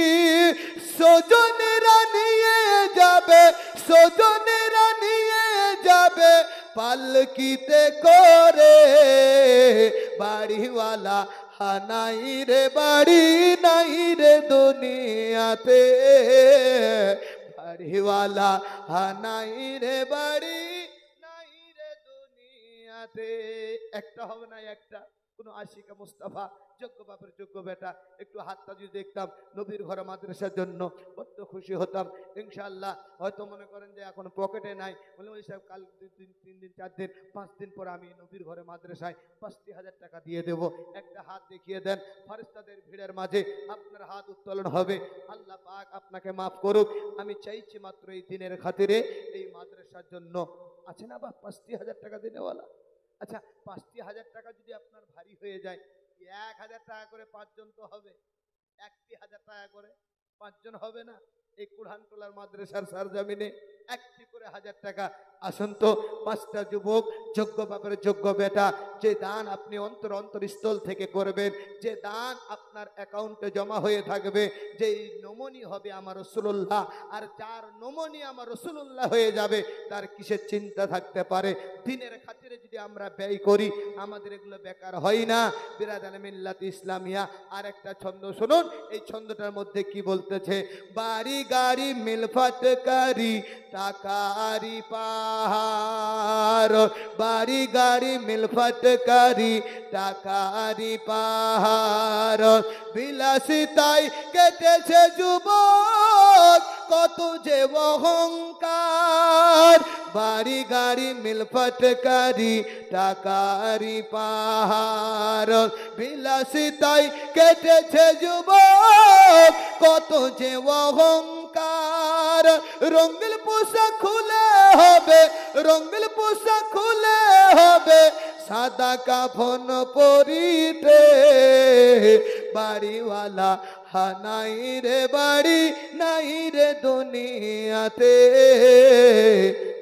স্বজনেরা নিয়ে যাবে, স্বজনেরা নিয়ে যাবে পালকিতে করে, বাড়িওয়ালা নাই রে বাড়ি, নাই রে দুনিয়াতে, বাড়িওয়ালা নাই রে বাড়ি, নাই রে দুনিয়াতে। একটা হবে না একটা? কোন আশিকা মুস্তাফা যোগ্য বাপের যোগ্য বেটা একটু হাতটা যদি দেখতাম নবীর ঘরে মাদ্রাসার জন্য বড্ড খুশি হতাম। ইনশাআল্লাহ হয়তো মনে করেন যে এখন পকেটে নাই, বলে ওই সাহেব কাল 2 দিন 3 দিন 4 দিন 5 দিন পরে আমি নবীর ঘরে মাদ্রাসায় 50,000 টাকা দিয়ে দেব। একটা হাত দেখিয়ে দেন, ফেরেশতাদের ভিড়ের মাঝে আপনার হাত উত্তোলন হবে। আল্লাহ পাক আপনাকে মাফ করুক। আমি চাইছি মাত্র এই দিনের খাতিরে এই মাদ্রাসার জন্য। আছে না বা 50,000 টাকা দিনেওয়ালা? আচ্ছা 50,000 টাকা যদি আপনার ভারী হয়ে যায়, 1,000 টাকা করে 5 জন তো হবে, 1,000 টাকা করে 5 জন হবে না? এই কোরআনটোলার মাদ্রাসার সরজমিনে 1টি করে 1,000 টাকা আসুন তো পাঁচটা যুবক, যোগ্য বাপের যোগ্য বেটা, যে দান আপনি অন্তরস্থল থেকে করবেন, যে দান আপনার অ্যাকাউন্টে জমা হয়ে থাকবে, যেই নমনি হবে আমার রাসূলুল্লাহ, আর যার নমনি আমার রাসূলুল্লাহ হয়ে যাবে, তার কিসের চিন্তা থাকতে পারে? দিনের খাতিরে যদি আমরা ব্যয় করি, আমাদের এগুলো বেকার হয় না। বিরাদান মিল্লাত ইসলামিয়া। আর একটা ছন্দ শুনুন, এই ছন্দটার মধ্যে কি বলতেছে? বাড়ি গাড়ি মিলফাটকারি টাকারি পাহাড়, বাড়ি গাড়ি মিলফাটকারি টাকারি পাহাড়, বিলাসিতাই কেটেছে যুবক কত যে অহংকার, বাড়ি গাড়ি মিলফাটকারি টাকারি পাহাড়, বিলাসিতাই কেটেছে যুবক কত যে অহংকার, রঙিন পোশাক খুলে হবে, রঙিন পোশাক খুলে হবে, সাদা কাফন পরিতে, বাড়িওয়ালা হানাই রে বাড়ি নাই রে দুনিয়াতে,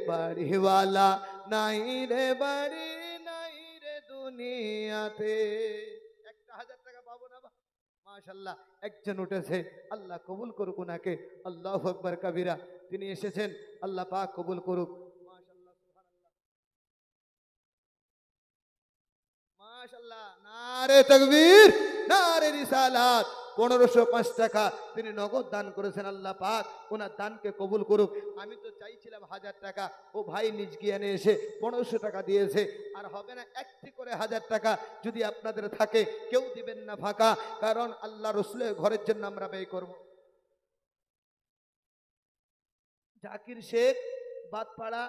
বাড়িওয়ালা নাই রে বাড়ি নাই রে দুনিয়াতে। 1,000 টাকা পাবো না? মাশাআল্লাহ, একজন উঠেছে, আল্লাহ কবুল করুক উনাকে। আল্লাহু আকবার কাবীরা। তিনি এসেছেন, আল্লাহ পাক কবুল করুক। মাশাআল্লাহ, সুবহানাল্লাহ, মাশাআল্লাহ, নারে তাকবীর, নারে রিসালাত। 1505 টাকা তিনি নগদ দান করেছেন। আল্লাহ পাক ওনার দানকে কবুল করুক। আমি তো চাইছিলাম 1000 টাকা, ও ভাই নিজ গিয়ে এনে এসে 1500 টাকা দিয়েছে। আর হবে না, একটি করে 1000 টাকা যদি আপনাদের থাকে, কেউ দিবেন না ফাঁকা, কারণ আল্লাহ রসুলের ঘরের জন্য আমরা ব্যয় করব। জাকির শেখ, বাদপাড়া,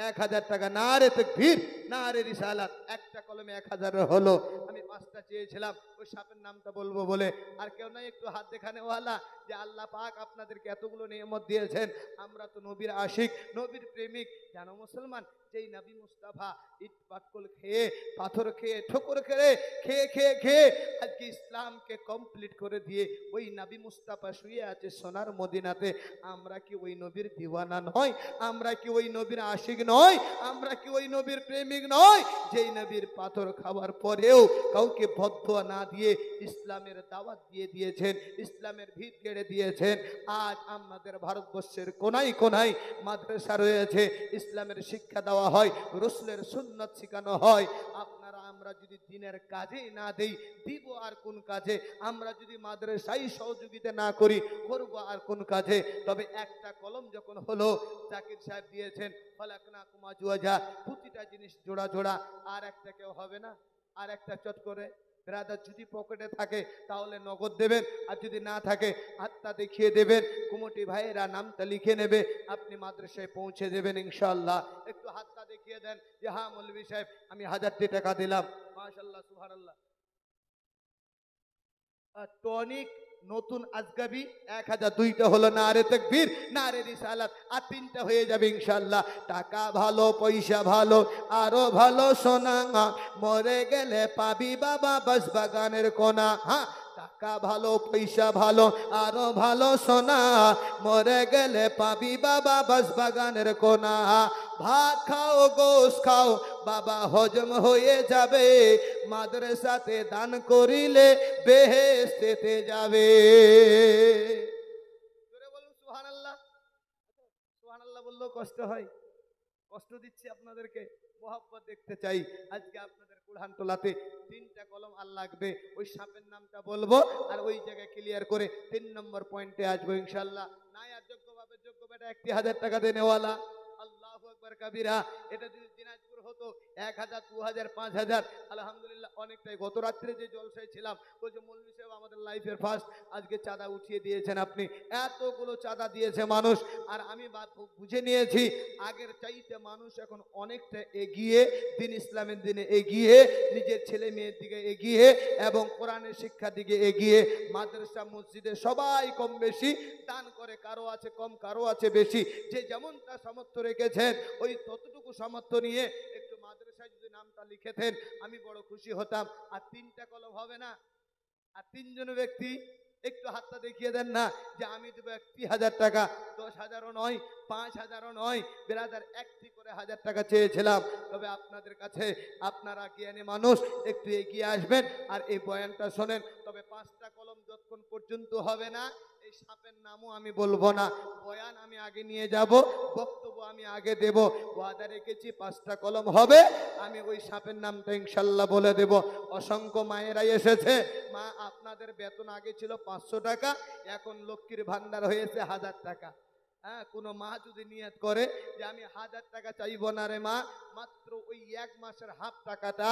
1000 টাকা। না রে তাকবীর, না রে রিসালাত। একটা কলমে 1000 হলো। আমি 5টা চেয়েছিলাম, ওই সাপের নামটা বলবো বলে। আর কেউ নাই একটু হাত দেখানে ওয়ালা, যে আল্লাহ পাক আপনাদেরকে এতগুলো নিয়ামত দিয়েছেন। আমরা তো নবীর আশিক, নবীর প্রেমিক। জানো মুসলমান, যেই নবী মুস্তাফা ইট পাটকল খেয়ে, পাথর খেয়ে, ঠোকর খেয়ে খেয়ে খেয়ে খেয়ে আজকে ইসলামকে কমপ্লিট করে দিয়ে ওই নবী মুস্তাফা শুয়ে আছে সোনার মদিনাতে, আমরা কি ওই নবীর দিওয়ানা নয়? আমরা কি ওই নবীর আশিক নয়? আমরা কি ওই নবীর প্রেমিক নয়? যেই নবীর পাথর খাওয়ার পরেও কাউকে বদদুয়া না দিয়ে ইসলামের দাওয়াত দিয়ে দিয়েছেন, ইসলামের ভিত গেড়ে দিয়েছেন। আজ আমাদের ভারতবর্ষের কোনায় কোনায় মাদ্রাসা রয়েছে, ইসলামের শিক্ষা দেওয়া হয়, রাসূলের সুন্নাত শেখানো হয়। আপনারা আমরা যদি দিনের কাজে না দেই, দিব আর কোন কাজে? আমরা যদি মাদ্রাসায় সহযোগিতা না করি, করব আর কোন কাজে? তবে একটা কলম যখন হলো, জাকির সাহেব দিয়েছেন, ফালাকনাকুম আজওয়াজা, প্রতিটা জিনিস জোড়া জোড়া। আর একটা কেউ হবে না? আর একটা চট করে ব্রাদার যদি পকেটে থাকে তাহলে নগদ দেবেন, আর যদি না থাকে হাতটা দেখিয়ে দেবেন, কুমটি ভাইয়েরা নামটা লিখে নেবে, আপনি মাদ্রাসায় পৌঁছে দেবেন ইনশাআল্লাহ। একটু হাতটা দেখিয়ে দেন যে হ্যাঁ মৌলভী সাহেব, আমি 1000টি টাকা দিলাম। মাশাআল্লাহ, সুবহানাল্লাহ। টনিক নতুন আজগাবি 1000, 2টা হলো। না রে তাকবীর, না রে রিসালাত। আর 3টা হয়ে যাবে ইনশাআল্লাহ। টাকা ভালো, পয়সা ভালো, আরো ভালো সোনা, মরে গেলে পাবি বাবা বাসবাগানের কোনা। হ্যাঁ, টাকা ভালো, পয়সা ভালো, আরো ভালো সোনা, মরে গেলে পাবি বাবা বাসবাগানের কোনা। ভাত খাও, গোশ খাও, বাবা হজম হয়ে যাবে, মাদ্রাসাতে দান করিলে বেহেশতেতে যাবে। জোরে বলুন সুবহানাল্লাহ। সুবহানাল্লাহ বললেও কষ্ট হয়, কষ্ট দিচ্ছি আপনাদেরকে, মোহাব্বত দেখতে চাই। আজকে আপনাদের কুরআন তোলাতে 3টা কলম আর লাগবে। ওই সাপের নামটা বলবো আর ওই জায়গায় ক্লিয়ার করে 3 নম্বর পয়েন্টে আসবো ইনশাআল্লাহ। নাই আর যোগ্যভাবে যোগ্য বেটা 1000 টাকা দেনেওয়ালা। আল্লাহু আকবার কাবীরা। এটা যদি দিনাজপুর হতো 1000, 2000, 5000, আলহামদুলিল্লাহ অনেকটাই। গত রাত্রে যে জলসায় ছিলাম, ওই যে মৌলভী সাহেব আমাদের লাইফের ফার্স্ট, আজকে চাঁদা উঠিয়ে দিয়েছেন আপনি। এতগুলো চাঁদা দিয়েছে মানুষ। আর আমি বুঝে নিয়েছি, আগের চাইতে মানুষ এখন অনেকটা এগিয়ে, দিন ইসলামের দিনে এগিয়ে, নিজের ছেলে মেয়ের দিকে এগিয়ে, এবং কোরআনের শিক্ষার দিকে এগিয়ে। মাদ্রাসা মসজিদে সবাই কম বেশি দান করে, কারো আছে কম, কারো আছে বেশি। যে যেমনটা সামর্থ্য রেখেছেন, ওই ততটুকু সামর্থ্য নিয়ে একটু মাদ্রাসায় যদি নামটা লিখেতেন, আমি বড় খুশি হতাম। আর 3টা কলম হবে না? আর 3 জন ব্যক্তি একটু হাতটা দেখিয়ে দেন না যে আমি দেবো 1,000 টাকা, 10,000ও নয়, 5,000ও নয়, ব্রাদার একটি করে 1,000 টাকা চেয়েছিলাম। তবে আপনাদের কাছে, আপনারা জ্ঞানী মানুষ, একটু এগিয়ে আসবেন আর এই বয়ানটা শোনেন। তবে 5টা কলম যতক্ষণ পর্যন্ত হবে না, এই সাপের নামও আমি বলবো না। বয়ান আমি আগে নিয়ে যাব, বক্তব্য আমি আগে দেব। ওয়াদা রেখেছি 5টা কলম হবে, আমি ওই সাপের নামটা ইনশাল্লাহ বলে দেব। অসংখ্য মায়েরাই এসেছে। মা, আপনাদের বেতন আগে ছিল 500 টাকা, এখন লক্ষ্মীর ভান্ডার হয়েছে 1,000 টাকা। হ্যাঁ, কোনো মা যদি নিয়ত করে যে আমি 1,000 টাকা চাইবো না রে মা, মাত্র ওই 1 মাসের হাফ টাকাটা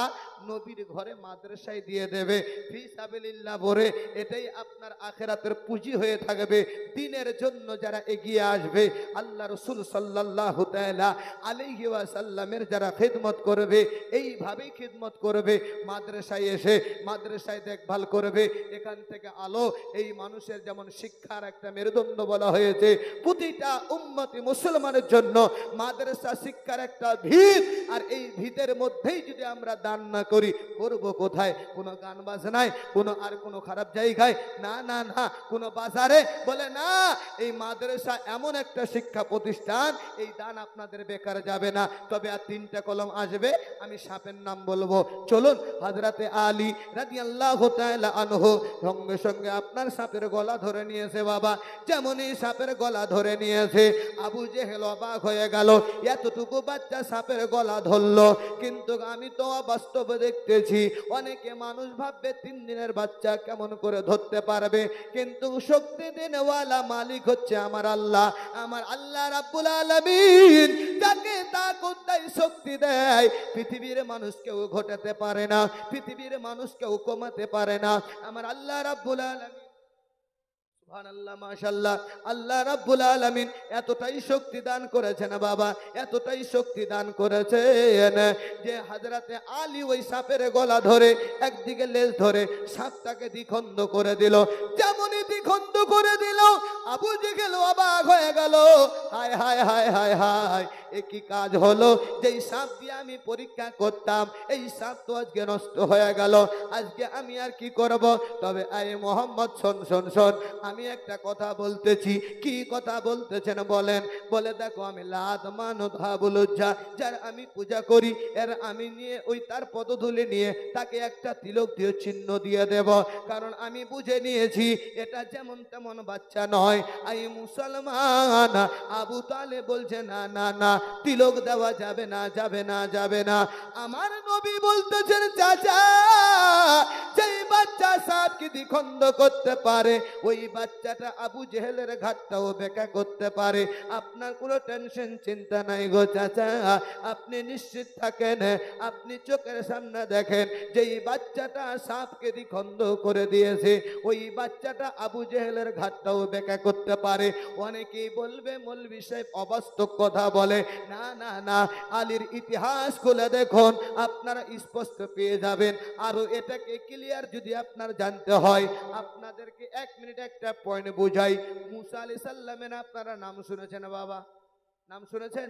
নবীর ঘরে মাদ্রাসায় দিয়ে দেবে ফি সাবিলিল্লাহ বলে, এটাই আপনার আখিরাতের পুঁজি হয়ে থাকবে। দিনের জন্য যারা এগিয়ে আসবে, আল্লাহ রাসূল সাল্লাল্লাহু তাআলা আলাইহি ওয়াসাল্লামের যারা খিদমত করবে, এইভাবেই খিদমত করবে। মাদ্রাসায় এসে মাদ্রাসায় দেখভাল করবে, এখান থেকে আলো। এই মানুষের যেমন শিক্ষার একটা মেরুদণ্ড বলা হয়েছে, প্রতিটা উম্মতি মুসলমানের জন্য মাদ্রাসা শিক্ষার একটা ভিত। আর এই ভিতের মধ্যেই যদি আমরা দান না করি, করব কোথায়? কোনো গান বাজনায়, কোনো খারাপ জায়গায় না, না না, কোনো বাজারে বলে না। এই মাদ্রাসা এমন একটা শিক্ষা প্রতিষ্ঠান, এই দান আপনাদের বেকার যাবে না। তবে আর 3টা কলম আসবে, আমি সাপের নাম বলবো। চলুন, হযরতে আলী রাদিয়াল্লাহু তাআলা আনহু সঙ্গে সঙ্গে আপনার সাপের গলা ধরে নিয়েছে বাবা। যেমনই সাপের গলা ধরে নিয়েছে, আবু জেহেল অবাক হয়ে গেল, এতটুকু বাচ্চা সাপের গলা ধরলো। কিন্তু আমি তো বাস্তবে দেখতেছি, অনেকে মানুষ ভাববে 3 দিনের বাচ্চা কেমন করে ধরতে পারবে, কিন্তু শক্তি দেনওয়ালা মালিক হচ্ছে আমার আল্লাহ। আমার আল্লাহ রাব্বুল আলামিন যাকে তাকত দেয়, শক্তি দেয়, পৃথিবীর মানুষ কেউ ঘটাতে পারে না, পৃথিবীর মানুষ কেউ কমাতে পারে না। আমার আল্লাহ রাব্বুল আলামিন, সুবহানাল্লাহ, মাশাআল্লাহ, আল্লাহ রাব্বুল আলামিন এতটাই শক্তি দান করেছেন বাবা, এতটাই শক্তি দান করেছেন যে হযরতে আলী ওই সাপের গলা ধরে, একদিকে লেজ ধরে সাপটাকে দ্বিখণ্ড করে দিল। যেমনই দ্বিখণ্ড করে দিল, আবু জেহেল অবাক হয়ে গেল। হায় হায় হায় হায় হায়, এ কি কাজ হলো? যেই সাপ দিয়ে আমি পরীক্ষা করতাম, এই সাপ তো আজকে নষ্ট হয়ে গেল, আজকে আমি আর কি করব? তবে আয় মোহাম্মদ, শোন শোন শোন, আমি একটা কথা বলতেছি। কি কথা বলতেছেন বলেন? বলে দেখো, আমি লাত মানত হাবুল উজ্জা, যার আমি পূজা করি, এর আমি নিয়ে ওই তার পদধূলি নিয়ে তাকে একটা তিলক দিয়ে চিহ্ন দিয়ে দেব। কারণ আমি বুঝে নিয়েছি এটা যেমন তেমন বাচ্চা নয়। আই মুসলমান, আবু তালেব বলছে না না না, তিলক দেওয়া যাবে না, যাবে না, যাবে না। আমার নবী বলতেছেন, চাচা, যেই বাচ্চা সাপকে দ্বিখণ্ড করতে পারে, ওই বাচ্চাটা আবু জেহেলের ঘাটটাও বেঁকা করতে পারে। আপনার কোনো টেনশন চিন্তা নাই গো চাচা, আপনি নিশ্চিত থাকেন। আপনি চোখের সামনে দেখেন, যেই বাচ্চাটা সাপকে দ্বিখণ্ড করে দিয়েছে, ওই বাচ্চাটা আবু জেহেলের ঘাটটাও বেঁকা করতে পারে। অনেকেই বলবে মৌলভী সাহেব অবাস্তব কথা বলে। না না না, আলীর ইতিহাস খুলে দেখুন, আপনারা স্পষ্ট পেয়ে যাবেন। আরো এটাকে ক্লিয়ার যদি আপনার জানতে হয়, আপনাদেরকে 1 মিনিট একটা পয়েন্ট বুঝাই। মুসা আলাইহিস সালামের আপনারা নাম শুনেছেন বাবা? নাম শুনেছেন?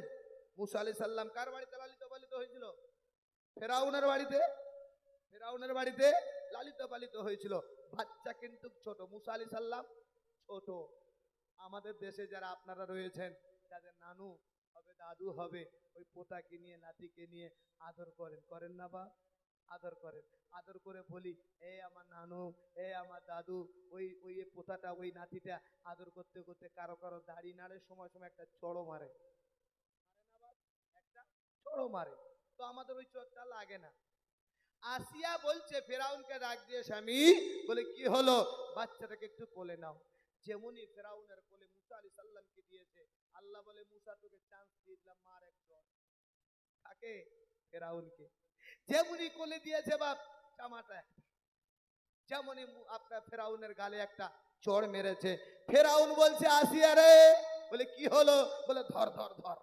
মুসা আলাইহিস সালাম কার বাড়িতে লালিত পালিত হয়েছিল? ফেরাউনের বাড়িতে। ফেরাউনের বাড়িতে লালিত পালিত হয়েছিল। বাচ্চা কিন্তু ছোট। মুসা আলাইহিস সালাম ছোট। আমাদের দেশে যারা আপনারা রয়েছেন, যাদের নানু হবে, দাদু হবে, ওই পোতাকে নিয়ে, নাতিকে নিয়ে আদর করেন, করেন না বা? আদর করেন। আদর করে বলি, এ আমার নানু, এ আমার দাদু। ওই ওই পোতাটা, ওই নাতিটা আদর করতে করতে কারো কারো দাড়ি নাড়ে, সময় সময় একটা চড়ো মারে, একটা চড়ো মারে। তো আমাদের ওই চোরটা লাগে না। আসিয়া বলছে ফেরাউনকে ডাক দিয়ে, স্বামী, বলে কি হলো? বাচ্চাটাকে একটু কোলে নাও। যেমনই ফেরাউনের কোলে মুসা আলাইহিস সালামকে দিয়েছে, আল্লাহ বলে, মুসা তোকে চান্স দিয়ে দিলাম, মার একজন। তাকে, ফেরাউনকে। যেমনই কোলে দিয়েছে বাপ, জামাটা একটা। যেমনই আপনার ফেরাউনের গালে একটা চড় মেরেছে, ফেরাউন বলছে, আসিয়া রে। বলে কি হলো? বলে ধর ধর ধর।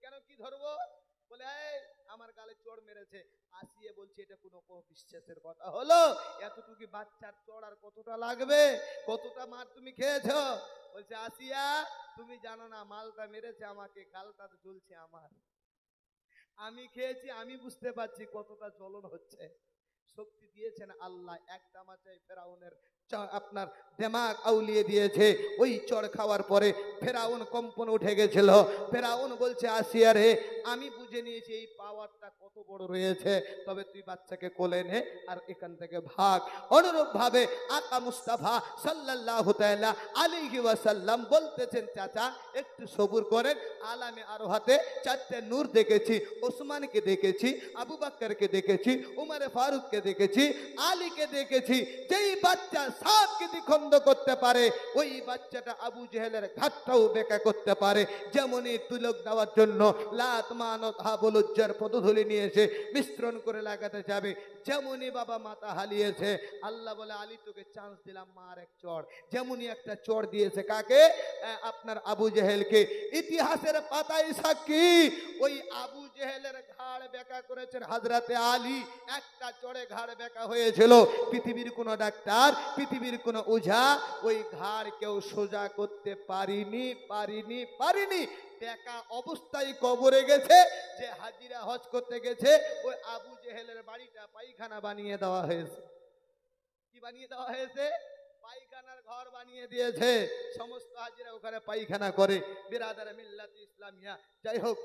কেন, কি ধরবো? বলে এই আমার গালে চড় মেরেছে। আসিয়া বলছে, এটা কোনো বিশ্বাসের কথা হলো? এতটুকু বাচ্চার চড় আর কতটা লাগবে? কতটা মার তুমি খেয়েছো? বলছে, আসিয়া, তুমি জানো না, মালটা মেরেছে আমাকে, গালটা জ্বলছে আমার। আমি খেয়েছি, আমি বুঝতে পারছি কতটা জ্বলন হচ্ছে। শক্তি দিয়েছেন আল্লাহ, একটা মাচায় ফেরাউনের আপনার দেমাগ আউলিয়ে দিয়েছে। ওই চড় খাওয়ার পরে ফেরাউন কম্পন উঠে গেছিল। ফেরাউন বলছে আসিয়া রে, আমি বুঝে নিয়েছি এই পাওয়ারটা কত বড় রয়েছে, তবে তুই বাচ্চাকে কোলে নে আর এখান থেকে ভাগ। অনুরূপ ভাবে আকা মুস্তাফা সাল্লাল্লাহু তাআলা আলাইহি ওয়াসাল্লাম বলতেছেন, চাচা একটু সবুর করেন। আলামে আরোহাতে 4টে নূর দেখেছি, ওসমানকে দেখেছি, আবু বকরকে দেখেছি, উমরে ফারুককে দেখেছি, আলীকে দেখেছি। যেই বাচ্চা সাপকে দ্বিখণ্ড করতে পারে, ওই বাচ্চাটা আবু জেহেলের ঘাটটাও বেঁকা করতে পারে। যেমনই তুলক দেওয়ার জন্য লাত মানত হাবলুজ্জার পদধূলি নিয়ে এসে মিশ্রণ করে লাগাতে যাবে, যেমনই বাবা মাথা হালিয়েছে, আল্লাহ বলে আলী তোকে চান্স দিলাম, মার এক চড়। যেমনই একটা চড় দিয়েছে কাকে? আপনার আবু জেহেলকে। ইতিহাসের পাতায় সাক্ষী, ওই আবু জেহেলের ঘাড় বেঁকা করেছেন হযরতে আলী। একটা চড়ে ঘাড় বেঁকা হয়েছিল। পৃথিবীর কোন ডাক্তার, পৃথিবীর কোন ওঝা ওই ঘাড় কেউ সোজা করতে পারিনি। বেঁকা অবস্থায় কবরে গেছে। যে হাজিরা হজ করতে গেছে, ওই আবু জেহেলের বাড়িটা পায়খানা বানিয়ে দেওয়া হয়েছে। কি বানিয়ে দেওয়া হয়েছে? পায়খানার ঘর বানিয়ে দিয়েছে। সমস্ত হাজিরা ওখানে পায়খানা করে। বিরাদার মিল্লাত ইসলামিয়া। যাই হোক,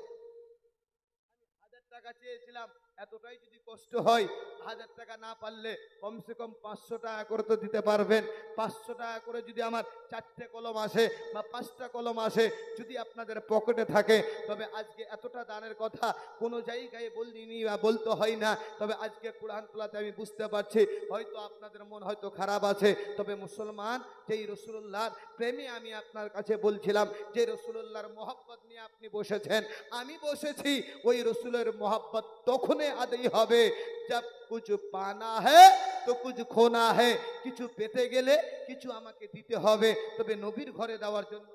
1000 টাকা চেয়েছিলাম, এতটাই যদি কষ্ট হয় 1000 টাকা না পারলে কমসে কম 500 টাকা করে তো দিতে পারবেন। 500 টাকা করে যদি আমার 4টে কলম আসে বা 5টা কলম আসে, যদি আপনাদের পকেটে থাকে, তবে আজকে এতটা দানের কথা কোনো জায়গায় বলিনি বা বলতে হয় না। তবে আজকে কোরআন তোলাতে আমি বুঝতে পারছি, হয়তো আপনাদের মন হয়তো খারাপ আছে, তবে মুসলমান যেই রসুল্লাহর প্রেমে আমি আপনার কাছে বলছিলাম, যে রসুল্লাহর মোহাব্বত নিয়ে আপনি বসেছেন, আমি বসেছি, ওই রসুলের মোহাব্বত তখনই আদায় হবে जब कुछ पाना है तो कुछ खोना है। কিছু পেতে গেলে কিছু আমাকে দিতে হবে, তবে নবীর ঘরে দেওয়ার জন্য।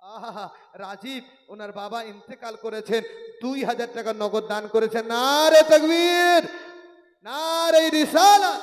আহা, রাজীব ওনার বাবা ইন্তেকাল করেছেন, 2000 টাকা নগদ দান করেছেন। নারে তাকবীর, নারে রিসালাত।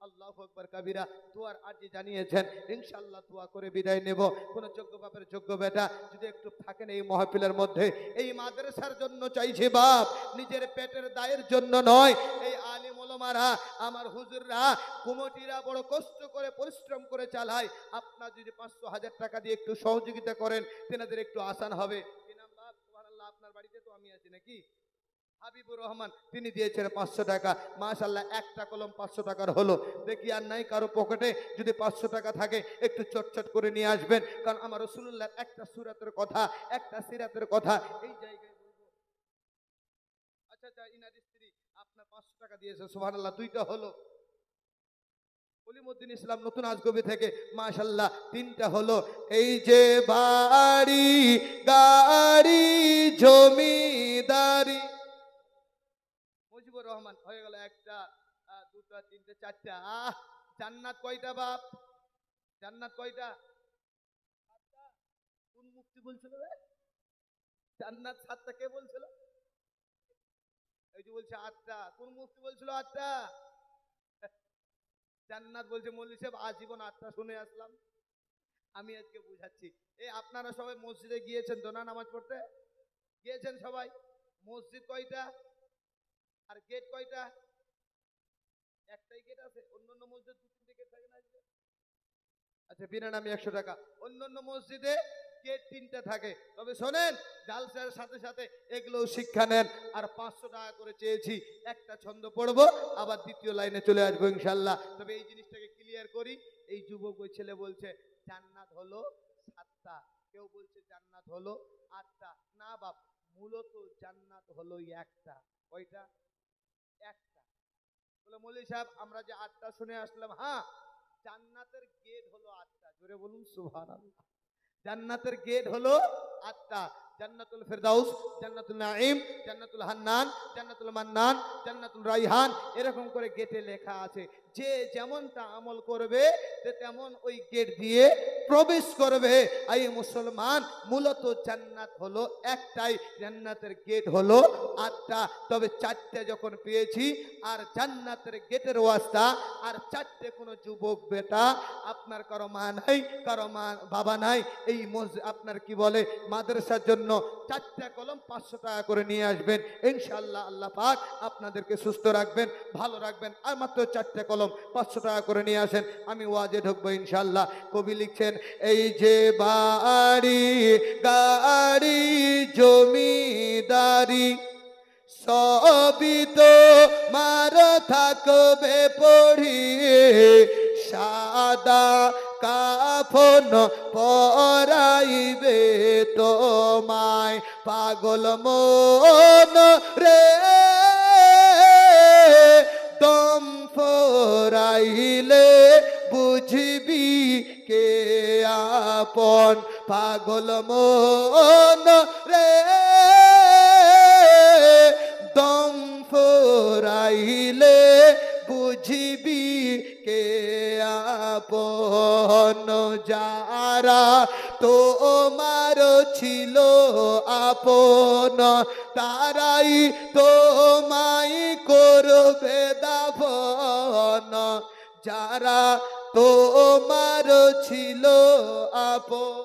আল্লাহু আকবার কবিরা। দোয়ার আরজি জানিয়েছেন, ইনশাআল্লাহ দোয়া করে বিদায় নেব। কোন যোগ্য বাপের যোগ্য বেটা যদি একটু থাকেন এই মাহফিলের মধ্যে, এই মাদ্রাসার জন্য চাইছে বাপ, নিজের পেটের দায়ের জন্য নয়। এই আলিম ওলামারা, আমার হুজুররা, কমিটিরা বড় কষ্ট করে পরিশ্রম করে চালায়। আপনারা যদি 500-1000 টাকা দিয়ে একটু সহযোগিতা করেন, তেনাদের একটু আসান হবে। সুবহানাল্লাহ, আপনার বাড়িতে তো আমি আছি নাকি? হাবিবুর রহমান তিনি দিয়েছেন 500 টাকা। মাশাআল্লাহ, একটা কলম 500 টাকার হলো। দেখি আর নাই কারো পকেটে, যদি 500 টাকা থাকে একটু চটচট করে নিয়ে আসবেন, কারণ আমার রাসূলুল্লাহর একটা সূরাতের কথা, একটা সিরাতের কথা এই জায়গায় বলবো। আচ্ছা, ইনার স্ত্রী আপনার 500 টাকা দিয়েছে, সুবহানাল্লাহ, 2টা হলো। কলিমউদ্দিন ইসলাম নতুন আজগবি থেকে মাশাআল্লাহ 3টা হলো। এই যে বাড়ি গাড়ি জমিদারি, মুজিবুর রহমান হয়ে গেল 1টা 2টা 3টে 4টা। জান্নাত কয়টা বাপ? জান্নাত কয়টা? 7টা। কোন মুফতি বলছিল রে জান্নাত 7টা? কে বলছিল? এই যে বলছে 8টা। কোন মুফতি বলছিল 8টা? জান্নাত বলছে মৌলভী সাহেব আজীবন 8টা শুনে আসলাম। আমি আজকে বুঝাচ্ছি। এই আপনারা সবাই মসজিদে গিয়েছেন তো না নামাজ পড়তে? গিয়েছেন সবাই? মসজিদ কয়টা আর গেট কয়টা? একটাই গেট আছে। অন্যান্য মসজিদে 2-3টে গেট থাকে না? আচ্ছা, বিনা নামে 100 টাকা। অন্যান্য মসজিদে গেট 3টা থাকে। তবে শোনেন, জালসার সাথে সাথে এগুলো শিক্ষা নেন। আর 500 টাকা করে চেয়েছি, একটা ছন্দ পড়বো, আবার দ্বিতীয় লাইনে চলে আসবো ইনশাআল্লাহ। তবে এই জিনিসটাকে ক্লিয়ার করি। এই যুবক ওই ছেলে বলছে জান্নাত হলো 7টা, কেউ বলছে জান্নাত হলো 8টা। না বাপ, মূলত জান্নাত হলো একটা। কয়টা? একটা। বলে মৌলভী সাহেব আমরা যে 8টা শুনে আসলাম, হ্যাঁ, জান্নাতের গেট হলো 8টা। জোরে বলুন সুবহানাল্লাহ। জান্নাতের গেট হলো 8টা। জান্নাতুল ফেরদাউস, জান্নাতুল নাঈম, জান্নাতুল হান্নান, জান্নাতুল মান্নান, জান্নাতুল রাইহান, এরকম করে গেটে লেখা আছে। যে যেমনটা আমল করবে তেমন ওই গেট দিয়ে প্রবেশ করবে। এই মুসলমান, মূলত জান্নাত হলো একটাই, জান্নাতের গেট হলো 8টা, তবে 4টে যখন পেয়েছি আর জান্নাতের গেটের ওয়াস্তা আর 4টে কোনো যুবক বেটা আপনার কারো মা নাই, কারো মা বাবা নাই, এই আপনার কি বলে মাদ্রাসার জন্য 4টা কলম 500 টাকা করে নিয়ে আসবেন। ইনশাআল্লাহ আল্লাহ পাক আপনাদেরকে সুস্থ রাখবেন, ভালো রাখবেন। আর মাত্র 4টে কলম 500 টাকা করে নিয়ে আসেন, আমি ওয়াজে ঢুকবো ইনশাআল্লাহ। কবি লিখছেন, এই যে বাড়ি গাড়ি জমিদারি সবই তো মার থাকবে পড়িয়ে, সাদা কাফন পরাইবে তোমায় পাগল মন রে, দম ফরাইলে বুঝবি কে আপন, পাগল মন রে, দম ফরাইলে বুঝবি কে আপন, যারা তোমার ছিল আপন তারাই তোমায় করবে দাফন, যারা তোমার ছিল আপন।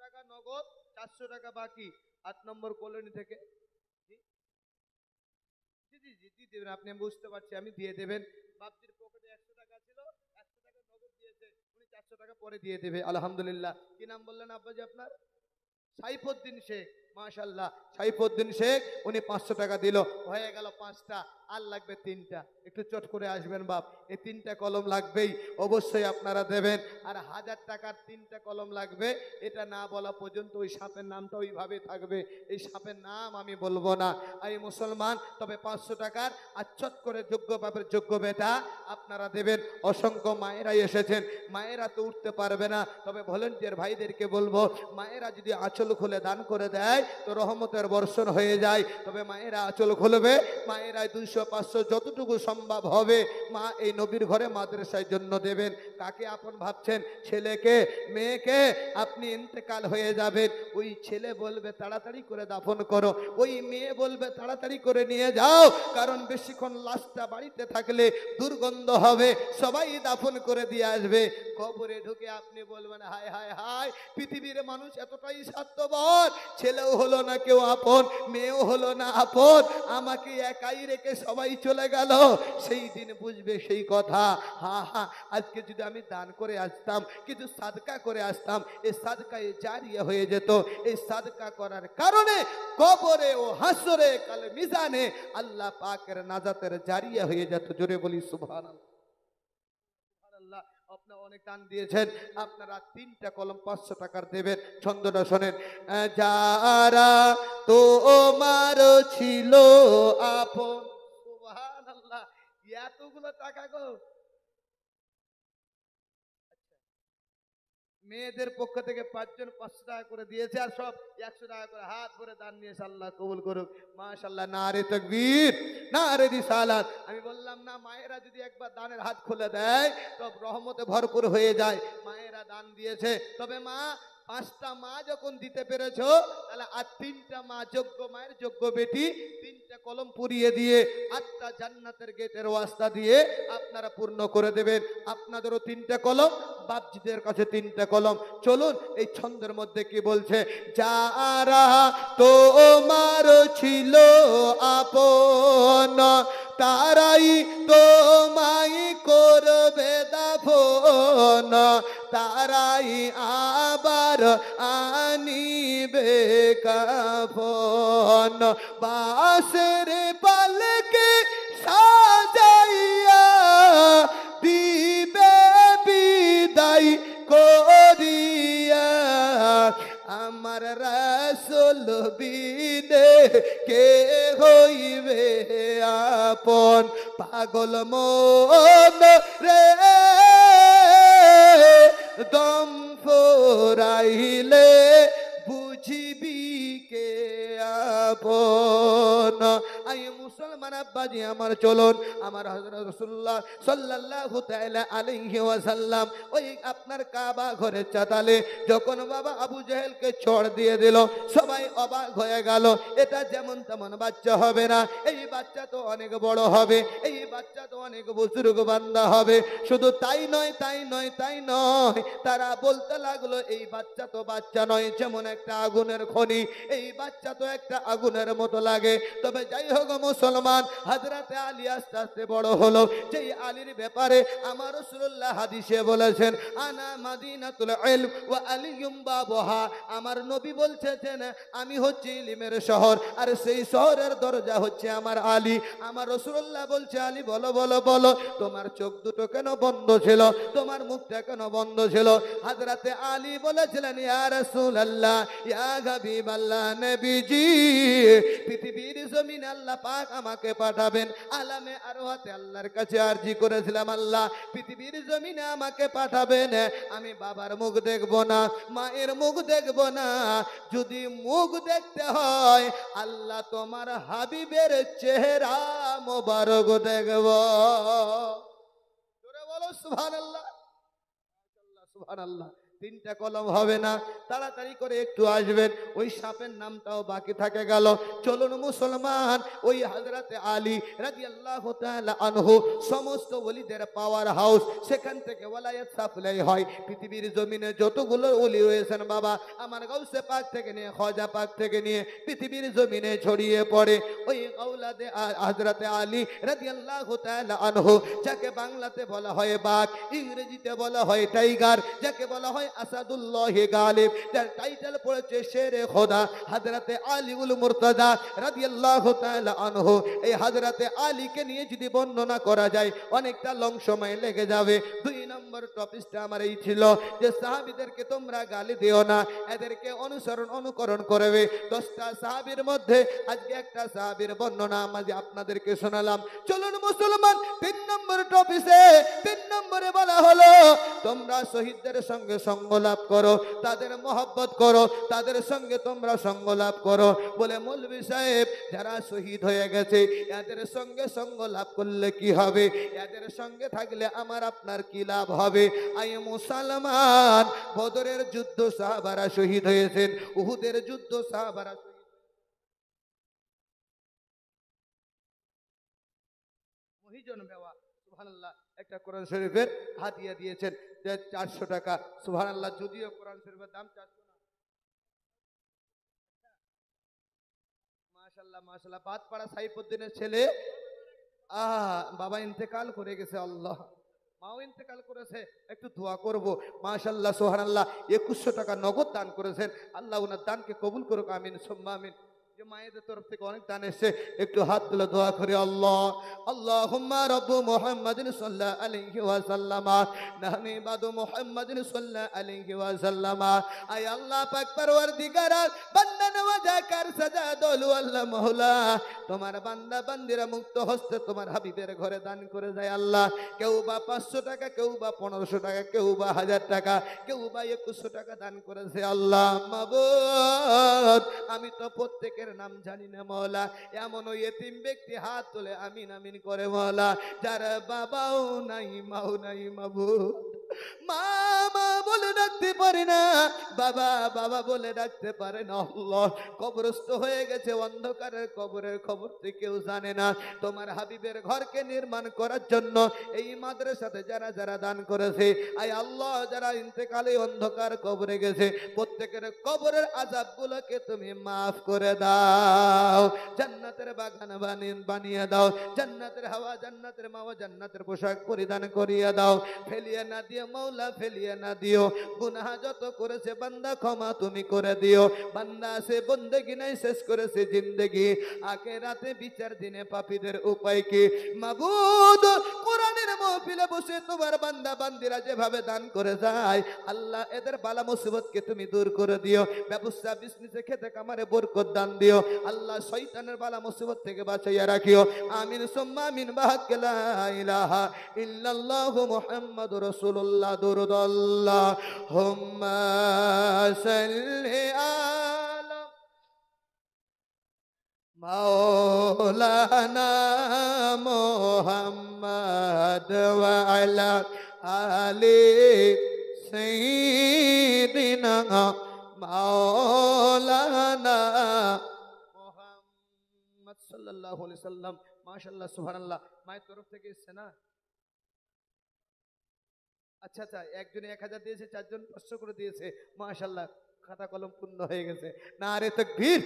টাকা নগদ, 400 টাকা বাকি, 8 নম্বর কলোনি থেকে। জি জি জি জি দেবেন আপনি, আমি বুঝতে পারছি, আমি দিয়ে দেবেন। বাপজির পকেটে 100 টাকা ছিল, 100 টাকা নগদ দিয়েছে, উনি 400 টাকা পরে দিয়ে দেবে আলহামদুলিল্লাহ। কি নাম বললেন আব্বাজি আপনার? সাইফুদ্দিন শেখ, মাশাআল্লাহ সাইফুদ্দিন শেখ, উনি 500 টাকা দিল, হয়ে গেল 5টা, আর লাগবে 3টা। একটু চট করে আসবেন বাপ, এই 3টা কলম লাগবেই, অবশ্যই আপনারা দেবেন। আর 1000 টাকার 3টা কলম লাগবে, এটা না বলা পর্যন্ত ওই সাপের নামটা ওইভাবে থাকবে, এই সাপের নাম আমি বলবো না। এই মুসলমান, তবে 500 টাকার আর চট করে যোগ্য বাপের যোগ্য বেটা আপনারা দেবেন। অসংখ্য মায়েরাই এসেছেন, মায়েরা তো উঠতে পারবে না, তবে ভলেন্টিয়ার ভাইদেরকে বলবো, মায়েরা যদি আঁচল খুলে দান করে দেয় তো রহমতের বর্ষণ হয়ে যায়। তবে মায়েরা আঁচল খুলবে, মায়েরা 200-500 যতটুকু সম্ভব হবে মা এই নবীর ঘরে মাদ্রাসার জন্য দেবেন। কাকে আপন ভাবছেন? ছেলেকে, মেয়েকে? আপনি ইন্তেকাল হয়ে যাবেন, ওই ছেলে বলবে তাড়াতাড়ি করে দাফন করো, ওই মেয়ে বলবে তাড়াতাড়ি করে নিয়ে যাও, কারণ বেশিক্ষণ লাশটা বাড়িতে থাকলে দুর্গন্ধ হবে, সবাই দাফন করে দিয়ে আসবে। কবরে ঢুকে আপনি বলবেন, হায় হায় হায়, পৃথিবীর মানুষ এতটাই স্বার্থপর, ছেলেও হলো না কেউ আপন, মেয়েও হলো না আপন, আমাকে একাই রেখে সবাই চলে গেল। সেই দিন বুঝবে সেই কথা। হা হা, আজকে যদি আমি দান করে আসতাম, কিন্তু সাদকা করে আসতাম, এই সাদকায়ে জারিয়া হয়ে যেত। এই সাদকা করার কারণে কবরে ও হাসরে কাল মিজানে আল্লাহ পাকের নাজাতের জারিয়া হয়ে যেত। জোরে বলি সুবহানাল্লাহ। আপনারা অনেক দান দিয়েছেন, আপনারা 3টা কলম 500 টাকার দেবেন। ছন্দটা শোনেন, যারা তোমার ছিল আপন। সুবহানাল্লাহ, এতগুলো টাকা গো। মেয়েদের পক্ষ থেকে 5 জন 500 টাকা করে দিয়েছে, আর সব 100 টাকা করে হাত ভরে দান নিয়েছে। আল্লাহ কবুল করুক, মাশাআল্লাহ, নারে তাকবীর, নারে রিসালাত। আমি বললাম না, মায়েরা যদি একবার দানের হাত খুলে দেয় তো রহমতে ভরপুর হয়ে যায়। মায়েরা দান দিয়েছে, তবে মা 5টা মা যখন দিতে পেরেছো, তাহলে আর 3টা মা যোগ্য মায়ের যোগ্য বেটি 3টা কলম পুড়িয়ে দিয়ে 8টা জান্নাতের গেটের ওয়াস্তা দিয়ে আপনারা পূর্ণ করে দেবেন। আপনাদেরও 3টা কলম, বাপজিদের কাছে 3টা কলম। চলুন এই ছন্দের মধ্যে কি বলছে, যারা তোমার ছিল আপন তারাই তোমায় করবে দাফন, তারাই আবার আনিবে কাফন, বাঁশের পালকে সাজাইয়া দিবে বিদায় করিয়া, আমার রাসূল রাসূল বিনে কে হইবে আপন পাগল মন রে দম ফুরাইলে বুঝিবি কে আপন। আই মুসলমান আব্বাজি আমার চলুন, আমার হযরত রাসূলুল্লাহ সাল্লাল্লাহু তাআলা আলাইহি ওয়াসাল্লাম ওই আপনার কাবা ঘরের চাতালে যখন বাবা আবু জেহেলকে চড় দিয়ে দিল, সবাই অবাক হয়ে গেল। এটা যেমন তেমন বাচ্চা হবে না, এই বাচ্চা তো অনেক বড় হবে, এই বাচ্চা তো অনেক বুজুর্গ বান্দা হবে। শুধু তাই নয়, তাই নয়, তাই নয়, তারা বলতে লাগলো এই বাচ্চা তো বাচ্চা নয়, যেমন একটা আগুনের খনি, এই বাচ্চা তো একটা আগুনের মতো লাগে। তবে যাই হোক মুসলমান, হযরতে আলী আস্তে আস্তে বড় হলো। যেই আলীর ব্যাপারে আমার রাসূলুল্লাহ হাদিসে বলেছেন, আনা মাদিনাতুল ইলম ওয়া আলিয়ুম বাবুহা, আমার নবী বলছেন আমি হচ্ছি ইলমের শহর, আর সেই শহরের দরজা হচ্ছে আমার আলী। আমার রাসূলুল্লাহ বলছে, আলী বলো বলো বলো, তোমার চোখ দুটো কেন বন্ধ ছিল, তোমার মুখটা কেন বন্ধ ছিল? হযরতে আলী বলেছিলেন, ইয়া রাসূলুল্লাহ, ইয়া হাবিবাল্লাহ, নবীজি, পৃথিবীর জমিনে আল্লাহ পাক আমাকে পাঠাবেন, আলামে আরওয়াতে আল্লাহর কাছে আরজি করেছিলাম, আল্লাহ পৃথিবীর জমিনে আমাকে পাঠাবেন, আমি বাবার মুখ দেখব না, মায়ের মুখ দেখব না, যদি মুখ দেখতে হয় আল্লাহ তোমার হাবিবের চেহারা মোবারক দেখব। জোরে বলো সুবহানাল্লাহ, সুবহানাল্লাহ। তিনটা কলম হবে না, তাড়াতাড়ি করে একটু আসবেন, ওই সাপের নামটাও বাকি থাকে গেল। চলুন মুসলমান, ওই হযরতে আলী রাদিয়াল্লাহু তাআলা আনহু সমস্ত ওলিদের পাওয়ার হাউস, সেখান থেকে ওলায়াত সাপ্লাই হয়। পৃথিবীর জমিনে যতগুলো ওলি রয়েছেন বাবা, আমার গাউসে পাক থেকে নিয়ে খাজা পাক থেকে নিয়ে পৃথিবীর জমিনে ছড়িয়ে পড়ে ওই আওলাদে হযরতে আলী রাদিয়াল্লাহু তাআলা আনহু, যাকে বাংলাতে বলা হয় বাঘ, ইংরেজিতে বলা হয় টাইগার, যাকে বলা হয় আসাদুল্লাহ গালিব, যার টাইটেল পড়েছে শেরে খোদা, হযরতে আলীউল মুর্তজা রাদিয়াল্লাহু তাআলা আনহু। এই হযরতে আলীকে নিয়ে যদি বর্ণনা করা যায় অনেকটা লং সময় লেগে যাবে। 2 নম্বর টপিকটা আমার এই ছিল যে সাহাবীদেরকে তোমরা গালি দিও না, এদেরকে অনুকরণ করবে। 10টা সাহাবীর মধ্যে আজকে একটা সাহাবীর বর্ণনা আমি আপনাদেরকে শোনালাম। চলুন মুসলমান, 3 নম্বর টপিকে 3 নম্বরে বলা হলো তোমরা শহীদদের সঙ্গে সঙ্গ লাভ করো, তাদের মহব্বত করো, তাদের সঙ্গে তোমরা সঙ্গ লাভ করো। বলে মৌলভী সাহেব, যারা শহীদ হয়ে গেছে এদের সঙ্গে সঙ্গ লাভ করলে কি হবে, এদের সঙ্গে থাকলে আমার আপনার কি লাভ হবে? আই মুসলমান, বদরের যুদ্ধ সাহাবারা শহীদ হয়েছেন, উহুদের যুদ্ধ সাহাবারা মহিজন বেওয়া সুবহানাল্লাহ একটা কোরআন শরীফের হাদিয়া দিয়েছেন 400 টাকা। সুবহানাল্লাহ, যদিও কোরআন শরীফের দাম 400 না। মাশাআল্লাহ মাশাআল্লাহ, বাদপাড়া সাইফুদ্দিনের ছেলে বাবা ইন্তেকাল করে গেছে, আল্লাহ মাও ইন্তেকাল করেছে, একটু দোয়া করব। মাশাআল্লাহ সুবহানাল্লাহ, 2100 টাকা নগদ দান করেছেন, আল্লাহ ওনার দানকে কবুল করুক, আমিন সুম্মা আমিন। যে মায়েদের তরফ থেকে অনেক দান এসেছে, একটু হাত তুলে দোয়া করি। আল্লাহ আল্লাহুম্মা রাব্বু মুহাম্মাদিন সাল্লাল্লাহু আলাইহি ওয়া সাল্লামা নাহনি বাদু মুহাম্মাদিন সাল্লাল্লাহু আলাইহি ওয়া সাল্লামা। আয় আল্লাহ পাক পরওয়ারদিগার, বান্দা নওয়াজা কার সাজা দলু আল্লাহ মাওলা, তোমার বান্দা বান্দিরা মুক্ত হস্তে তোমার হাবিবের ঘরে দান করে যায়। আল্লাহ কেউ বা 500 টাকা, কেউ বা 1500 টাকা, কেউ বা 1000 টাকা, কেউ বা 2100 টাকা দান করেছে। আল্লাহ মাবুদ, আমি তো প্রত্যেকের নাম জানি না মওলা, এমন ওই এতিম ব্যক্তি হাত তুলে আমিন আমিন করে মওলা, যার বাবাও নাই মাও নাই, মাবুদ মা মা বলে ডাকতে পারে না, বাবা বাবা বলে ডাকতে পারে না। আল্লাহ কবরস্থ হয়ে গেছে, অন্ধকারের কবরের খবর কেউ জানে না। তোমার হাবিবের ঘরকে নির্মাণ করার জন্য এই মাদ্রাসাতে যারা যারা দান করেছে, আয় আল্লাহ যারা ইন্তেকালে অন্ধকার কবরে গেছে, প্রত্যেকের কবরের আযাবগুলোকে তুমি মাফ করে দাও, জান্নাতের বাগান বানিয়ে দাও, জান্নাতের হাওয়া, জান্নাতের মাওয়া, জান্নাতের পোশাক পরিধান করিয়ে দাও, ফেলিয়ে না দিয়ে মৌলা ফেলিয়ে না দিও, গুনাহ যত করেছে বান্দা ক্ষমা তুমি করে দিও। বান্দা সে বন্দেগি নাই শেষ করেছে জিন্দেগি, আখিরাতে বিচার দিনে পাপীদের উপায় কি? মাবুদ, কোরআনের মাহফিলে বসে তোমার বান্দা বান্দিরা যেভাবে দান করে যায়, আল্লাহ এদের বালা মুসিবতকে তুমি দূর করে দিও। ব্যবসা বিজনেসে খেতে কামারে বরকত দান দিও। আল্লাহ শয়তানের বালা মুসিবত থেকে বাঁচাইয়া রাখিও। আমিন সুম্মা আমিন। বাহাক্কে লা ইলাহা ইল্লাল্লাহু মুহাম্মাদুর রাসূলুল্লাহ। দুরূদ আল্লাহুম্মা সাল্লি আলা মাওলানা মুহাম্মাদ ওয়া আলা আলি সাইয়্যিদিনা মাওলানা মুহাম্মদ সাল্লাল্লাহু আলাইহি সাল্লাম। মাশাআল্লাহ, সুবহানাল্লাহ। মায়ের তরফ থেকে এসেছে না? আচ্ছা আচ্ছা, একজনে 1000 দিয়েছে, 4 জন 500 করে দিয়েছে। মাশাআল্লাহ, খাতা কলম পূর্ণ হয়ে গেছে। নারে তাকবীর,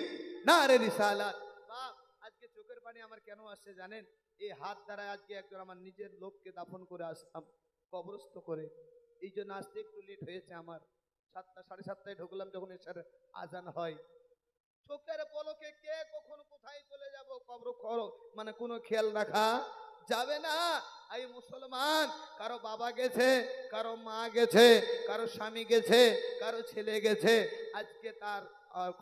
নারে রিসালাত। বাপ, আজকে চোখের পানি আমার কেন আসছে জানেন? এই হাত দ্বারা আজকে একজন আমার নিজের লোককে দাফন করে আসলাম, কবরস্থ করে। এই জন্য আসতে একটু লেট হয়েছে আমার। 7টা 7:30টায় ঢুকলাম, যখন এসার আজান হয়। চোখের পলকে কে কখন কোথায় চলে যাব কবর মানে কোনো খেয়াল রাখা যাবে না। এই মুসলমান, কারো বাবা গেছে, কারো মা গেছে, কারো স্বামী গেছে, কারো ছেলে গেছে, আজকে তার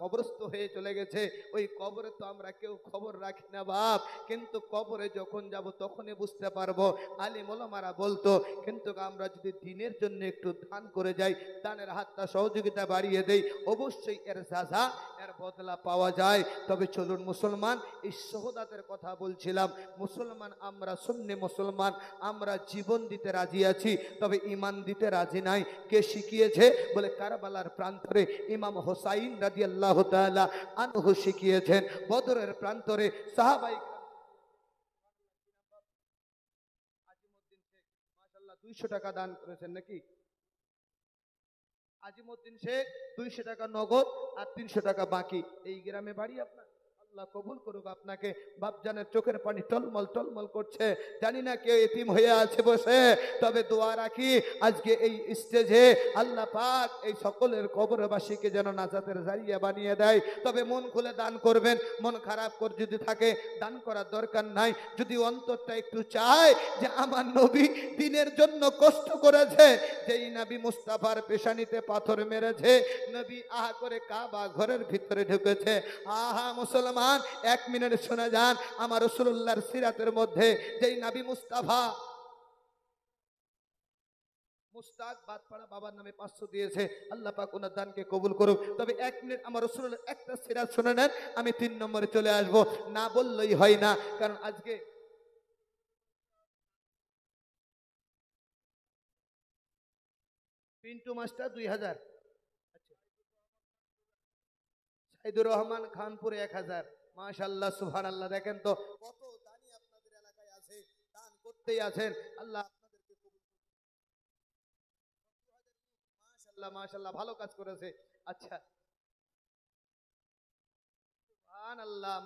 কবরস্থ হয়ে চলে গেছে। ওই কবরে তো আমরা কেউ খবর রাখি না বাপ, কিন্তু কবরে যখন যাব তখনই বুঝতে পারবো। আলিম ওলামারা বলতো, কিন্তু আমরা যদি দিনের জন্য একটু দান করে যাই, দানের হাতটা সহযোগিতা বাড়িয়ে দেই, অবশ্যই এর সাজা, এর বদলা পাওয়া যায়। তবে চলুন মুসলমান, এই শহীদের কথা বলছিলাম। মুসলমান আমরা, সুন্নি মুসলমান, আমরা জীবন দিতে রাজি আছি, তবে ঈমান দিতে রাজি নাই। কে শিখিয়েছে? বলে কারবালার প্রান্তরে ইমাম হোসাইন রাদিয়াল্লাহু তাআলা আনহু শিখিয়েছেন। বদরের প্রান্তরে সাহাবায়ে আজিমউদ্দিন শেখ মাশাআল্লাহ 200 টাকা দান করেছেন নাকি? আজিমউদ্দিন শেখ 200 টাকা নগদ আর 300 টাকা বাকি। এই গ্রামে বাড়ি আপনার? আল্লাহ কবুল করুক আপনাকে। বাপজানের চোখের পানি টলমল টলমল করছে। জানি না কে এতিম হয়ে আছে বসে, তবে দোয়া রাখি আজকে এই স্টেজে আল্লাহ পাক এই সকলের কবরবাসীকে যেন নাজাতের জারিয়া বানিয়ে দেয়। তবে মন খুলে দান করবেন, মন খারাপ করে যদি থাকে দান করার দরকার নাই। যদি অন্তরটা একটু চায় যে আমার নবী দিনের জন্য কষ্ট করেছে, যেই নবী মুস্তাফার পেশানিতে পাথর মেরেছে, নবী আহা করে কাবা ঘরের ভিতরে ঢুকেছে। আহা মুসলমান, 1 মিনিট শুনে যান আমার রাসূলুল্লাহর সিরাতের মধ্যে যেই নবী মুস্তাফা মুস্তাক বাদপাড়া বাবার নামে 500 দিয়েছে, আল্লাহ পাক ওনার দানকে কবুল করুক। তবে 1 মিনিট আমার রাসূলুল্লাহর একটা সিরাত শুনে নেন, আমি 3 নম্বরে চলে আসব। না বললেই হয় না, কারণ আজকে পিন্টু মাস্টার 2000, সাইদুর রহমান খানপুরে 1000। মাশাআল্লাহ, সুবহানাল্লাহ। দেখেন তো কত দানি আপনাদের এলাকায় আছে, দান করতেই আছেন। আল্লাহ আপনাদেরকে কবুল করুন। মাশাআল্লাহ মাশাআল্লাহ, ভালো কাজ করেছে। আচ্ছা, সুবহানাল্লাহ।